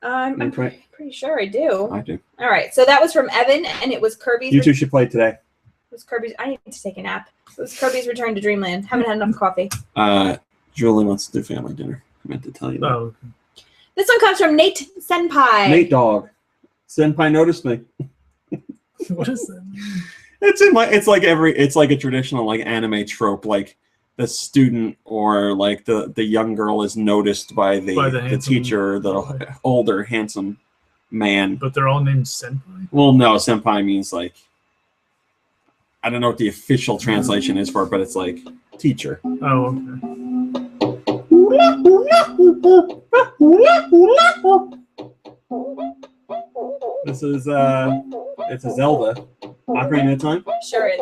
I'm pretty sure I do. I do. All right, so that was from Evan, and it was Kirby's. You two should play today. It was Kirby's. I need to take a nap. It was Kirby's Return to Dreamland. Haven't had enough coffee. Julie wants to do family dinner. I meant to tell you that. Oh, okay. This one comes from Nate Senpai. Nate Dog. Senpai noticed me. What is that? It's like a traditional like anime trope, like the student or like the young girl is noticed by the teacher, or the older handsome man. But they're all named Senpai? Well, no, senpai means like, I don't know what the official translation is for it, but it's like teacher. Oh, okay. This is it's a Zelda. Ocarina of Time? Sure is.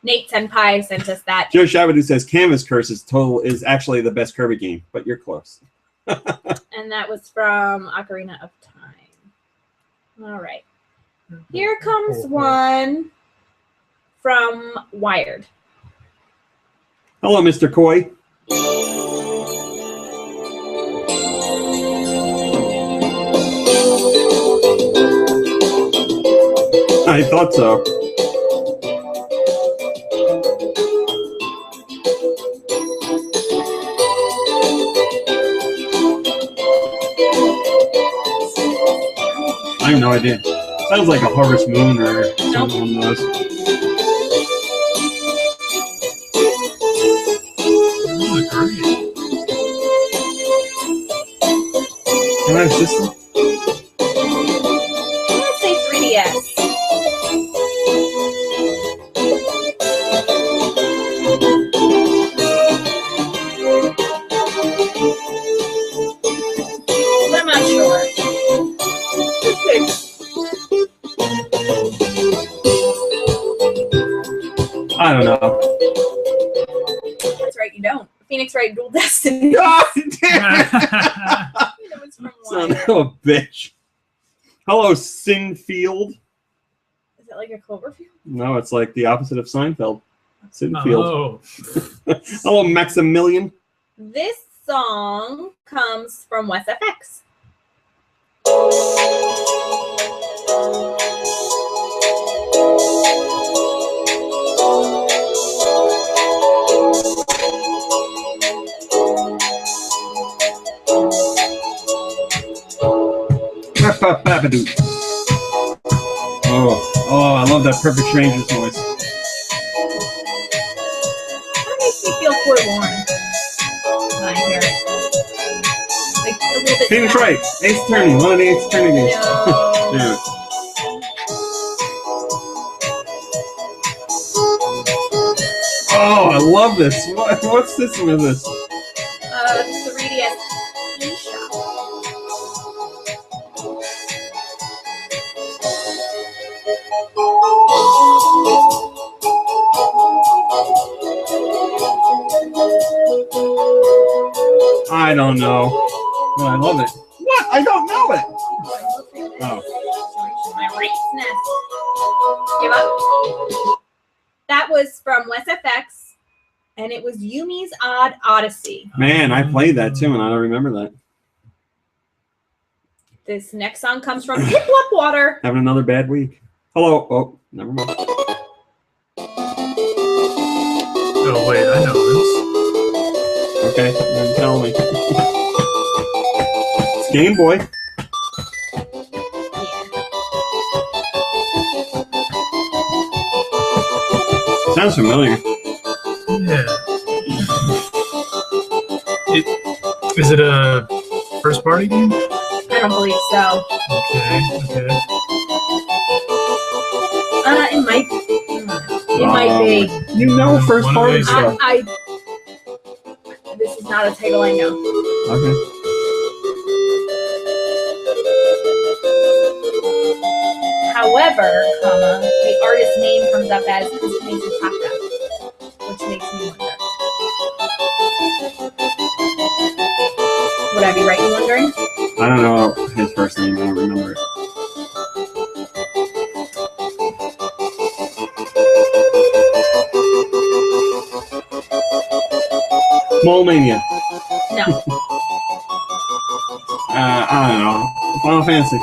Nate Senpai sent us that. Joe Shabadoo says Canvas Curse is actually the best Kirby game, but you're close. And that was from Ocarina of Time. All right. Here comes one from Wired. Hello, Mr. Koi. I thought so. I have no idea. Sounds like a Harvest Moon or something on those. Oh, great. Can I have a system? I'm going to say 3DS. I'm not sure. I don't know. That's right, you don't. Phoenix Wright Dual Destiny. God damn it! That was from Son Wired. of a bitch. Hello, Sinfield. Is it like a Cloverfield? No, it's like the opposite of Seinfeld. Sinfield. Oh. Hello, Maximilian. This song comes from West FX. Oh, I love that Perfect Strangers voice. That makes me feel forlorn when I hear it. Like a little bit Phoenix sad. Wright, Ace Attorney, one of the Ace Attorney games. No. Damn it. Oh, I love this. What system is this? 3DS eShop. I don't know. But I love it. What? I don't know it. Oh. My race nest. Give up. That was from West FX, and it was Yumi's Odd Odyssey. Man, I played that too, and I don't remember that. This next song comes from Pip Up Water. Having another bad week. Hello. Oh, never mind. Oh wait, I know this. Okay, then tell me. It's Game Boy. Sounds familiar. Yeah. Is it a first party game? I don't believe so. Okay. It might. It might be. You know first One of party these- stuff. This is not a title I know. Okay. However, the artist's name comes up as Mizutaka, which makes me wonder. Would I be right in wondering? I don't know his first name. I don't remember it. Mole Mania. No. I don't know. Final Fantasy.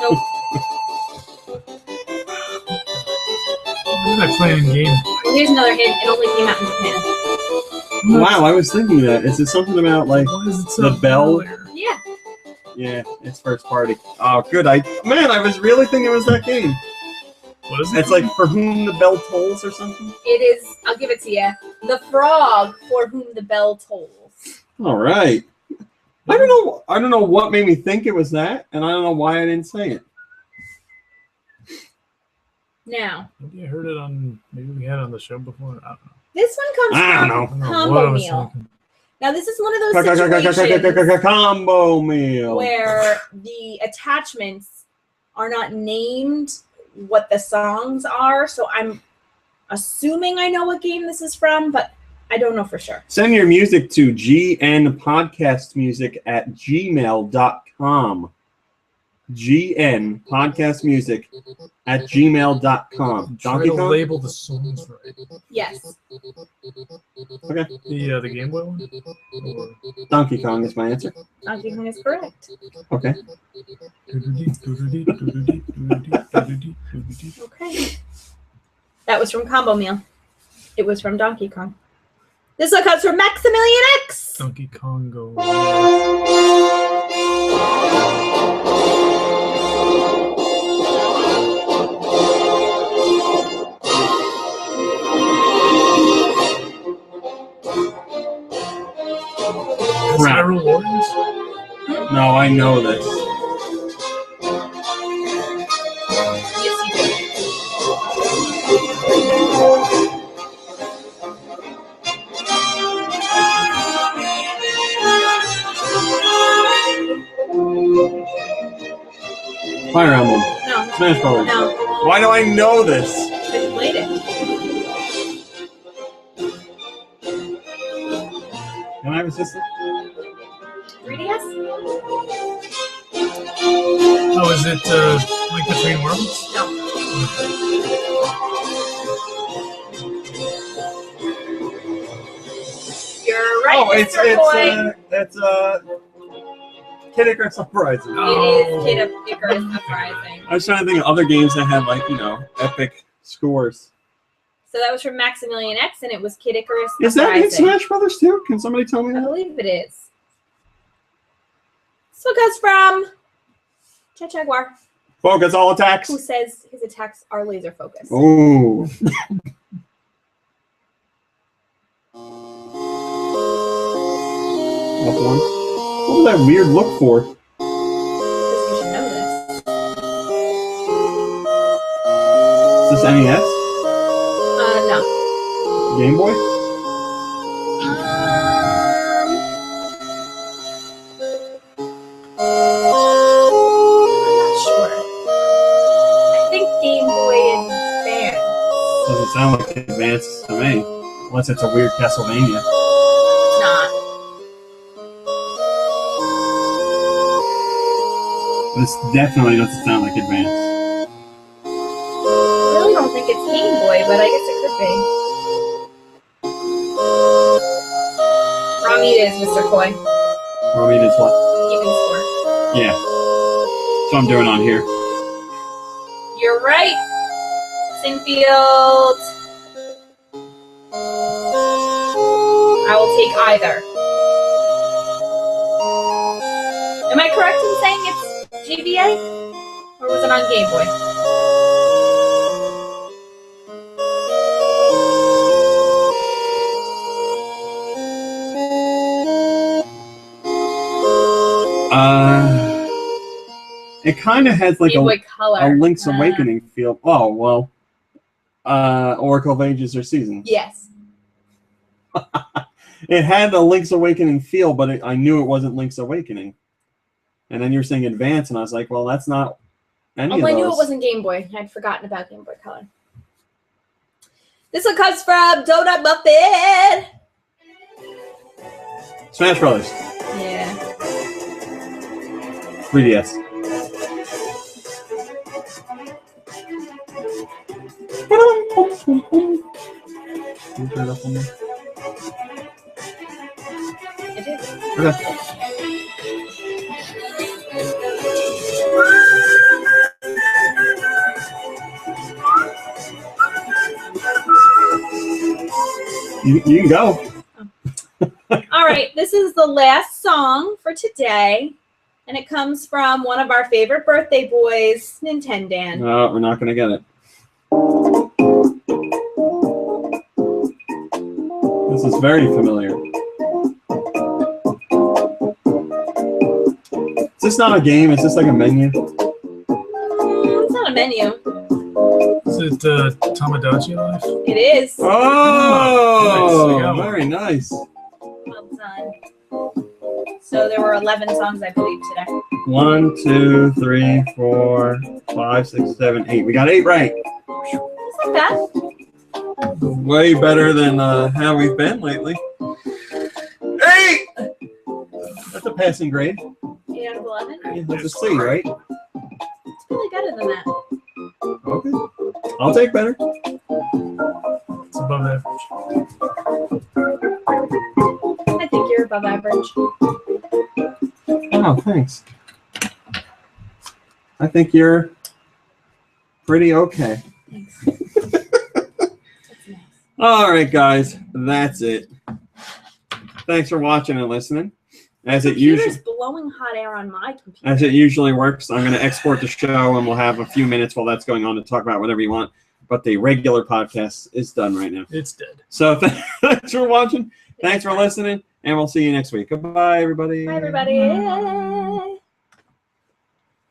Nope. What am I playing game? Well, here's another hint. It only came out in Japan. Wow, I was thinking that. Is it something about like Why is it so the bell? familiar? Yeah. Yeah, it's first party. Oh, good. I was really thinking it was that game. What is it? It's like For Whom the Bell Tolls or something. It is, I'll give it to you, the frog for whom the bell tolls. All right. I don't know what made me think it was that, and I don't know why I didn't say it. Now, Maybe I heard it on. Maybe we had it on the show before. I don't know. this one comes I don't from know. I don't know Combo what I was Meal. thinking. Now, this is one of those situations Combo meal. where the attachments are not named what the songs are, so I'm assuming I know what game this is from, but I don't know for sure. Send your music to gnpodcastmusic@gmail.com. gnpodcastmusic@gmail.com. Try Donkey to Kong? label the songs right. Yes. Okay. The Game Boy one. Or- Donkey Kong is my answer. Donkey Kong is correct. Okay. Okay. That was from Combo Meal. It was from Donkey Kong. This one comes from Maximilian X. Donkey Kong Go. Crap. Hyrule Warriors? No, I know this. Yes, you did. Fire Emblem. No. Smash Brothers. No. Why do I know this? But you played it. Can I have a system? 3DS? Oh, is it Link Between Worlds? No. You're right, Oh, it's Mr. Boy. Kid Icarus Uprising. Oh. It is Kid Icarus Uprising. I was trying to think of other games that had like, epic scores. So that was from Maximilian X, and it was Kid Icarus Is that in Uprising. Smash Brothers too? Can somebody tell me I that? believe it is. So it goes from Chet Jaguar, Focus all attacks. who says his attacks are laser focused. Oh. Up one. What was that weird look for? You should know this. Is this NES? No. Game Boy? I'm not sure. I think Game Boy Advance. Doesn't sound like Advance to me. Unless it's a weird Castlevania. It's not. This definitely doesn't sound like Advance. I really don't think it's Game Boy, but I guess it could be. Wrong it is, Mr. Coy. Or maybe it's what? You can score. Yeah. what I'm doing on here. You're right. Sinfield. I will take either. Am I correct in saying it's GBA? Or was it on Game Boy? It kind of has like Game Boy Color. a Link's Awakening feel. Oh, well, Oracle of Ages or Seasons. Yes. It had a Link's Awakening feel, but I knew it wasn't Link's Awakening. And then you're saying Advance, and I was like, well, that's not any of those. I knew it wasn't Game Boy. I'd forgotten about Game Boy Color. This one comes from Donut Muffin. Smash Brothers. Yeah. 3DS. Can you turn it up one more? It is. Okay. You can go. All right, this is the last song for today, and it comes from one of our favorite birthday boys, Nintendo. No, we're not going to get it. This is very familiar. Is this not a game? Is this like a menu? It's not a menu. Is it Tamagotchi Life? It is. Oh, nice. Very nice. Well done. So there were 11 songs, I believe, today. 1, 2, 3, 4, 5, 6, 7, 8. We got 8 right. It's not bad. Way better than how we've been lately. 8! That's a passing grade. 8 out of 11? Yeah, that's a C, right? It's really better than that. Okay. I'll take better. It's above average. I think you're above average. Oh, thanks. I think you're pretty okay. Thanks. That's nice. All right, guys. That's it. Thanks for watching and listening. As it usually blowing hot air on my computer. As it usually works, I'm going to export the show, and we'll have a few minutes while that's going on to talk about whatever you want. But the regular podcast is done right now. It's dead. So thanks for watching. Thanks for listening, and we'll see you next week. Goodbye, everybody. Bye, everybody.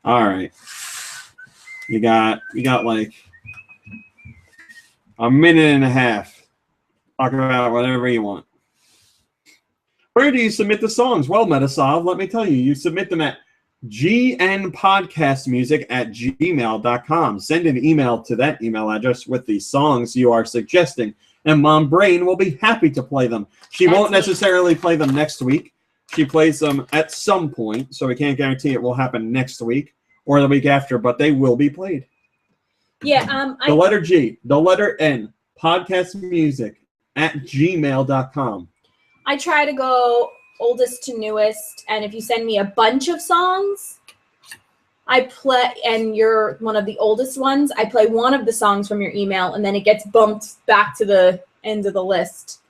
All right. You got like a minute and a half. Talk about whatever you want. Where do you submit the songs? Well, Metasolve, let me tell you, you submit them at gnpodcastmusic@gmail.com. Send an email to that email address with the songs you are suggesting, and Mom Brain will be happy to play them. She won't necessarily play them next week. She plays them at some point, so we can't guarantee it will happen next week or the week after, but they will be played. Yeah, The letter G, the letter N, podcastmusic@gmail.com. I try to go oldest to newest, and if you send me a bunch of songs, I play, and you're one of the oldest ones, I play one of the songs from your email, and then it gets bumped back to the end of the list.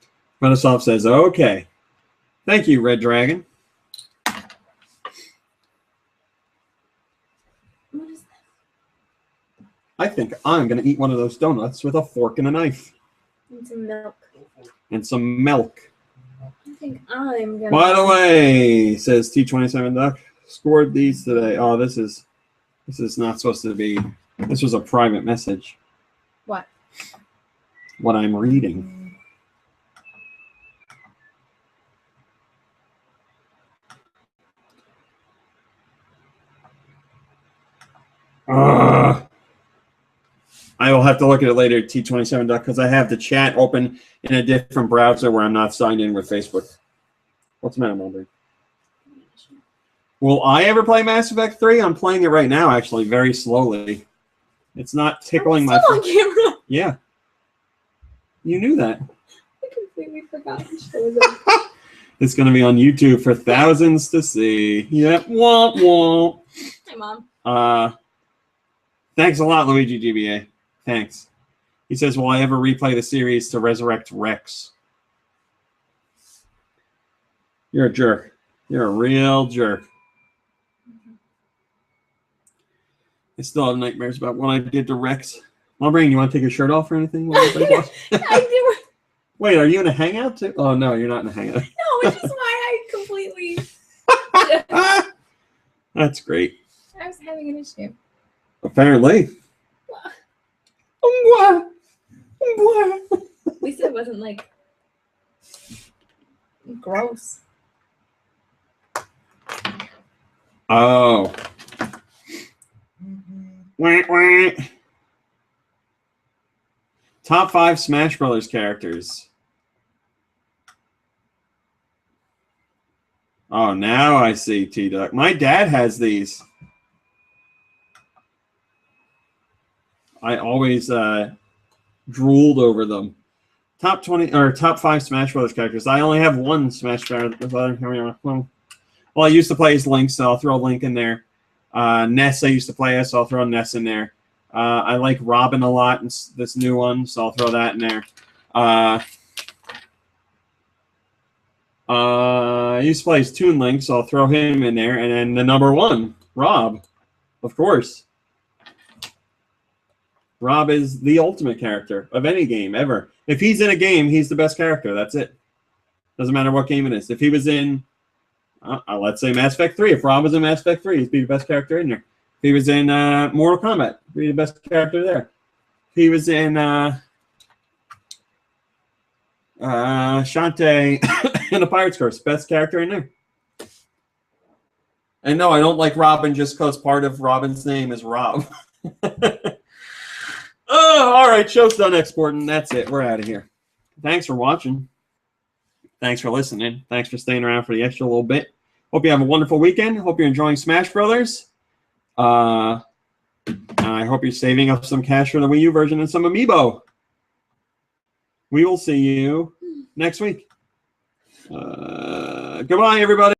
Metasolve says, okay. Thank you, Red Dragon. What is that? I think I'm going to eat one of those donuts with a fork and a knife. And some milk. And some milk. I think I'm gonna. By the way, says T27 Duck, scored these today. Oh, this is not supposed to be. This was a private message. What? What I'm reading. I will have to look at it later, T27 Duck, because I have the chat open in a different browser where I'm not signed in with Facebook. What's the matter, Mulberry? Will I ever play Mass Effect 3? I'm playing it right now, actually, very slowly. It's not tickling my... Still on camera. Yeah. You knew that. I completely forgot. It's going to be on YouTube for thousands to see. Yep. Womp womp. Hi, Mom. Thanks a lot, Luigi GBA. Thanks. He says, will I ever replay the series to resurrect Rex? You're a jerk. You're a real jerk. I still have nightmares about what I did to Rex. Lumbrain, you want to take your shirt off or anything? I do. Wait, are you in a hangout too? Oh, no, you're not in a hangout. No, which is why I completely... That's great. I was having an issue. Apparently. At least it wasn't, like, gross. Oh. Top 5 Smash Brothers characters. Oh, now I see T-Duck. My dad has these. I always drooled over them. Top 20 or top 5 Smash Brothers characters. I only have one Smash Brothers. Well, I used to play as Link, so I'll throw a Link in there. Ness I used to play as, so I'll throw Ness in there. I like Robin a lot in this new one, so I'll throw that in there. I used to play as Toon Link, so I'll throw him in there. And then the number 1, Rob, of course. Rob is the ultimate character of any game ever. If he's in a game, he's the best character. That's it. Doesn't matter what game it is. If he was in, let's say Mass Effect 3. If Rob was in Mass Effect 3, he'd be the best character in there. If he was in Mortal Kombat, he'd be the best character there. If he was in Shantae in the Pirate's Curse, best character in there. And no, I don't like Robin just because part of Robin's name is Rob. Oh, all right. Show's done exporting. That's it. We're out of here. Thanks for watching. Thanks for listening. Thanks for staying around for the extra little bit. Hope you have a wonderful weekend. Hope you're enjoying Smash Brothers. I hope you're saving up some cash for the Wii U version and some Amiibo. We will see you next week. Goodbye, everybody.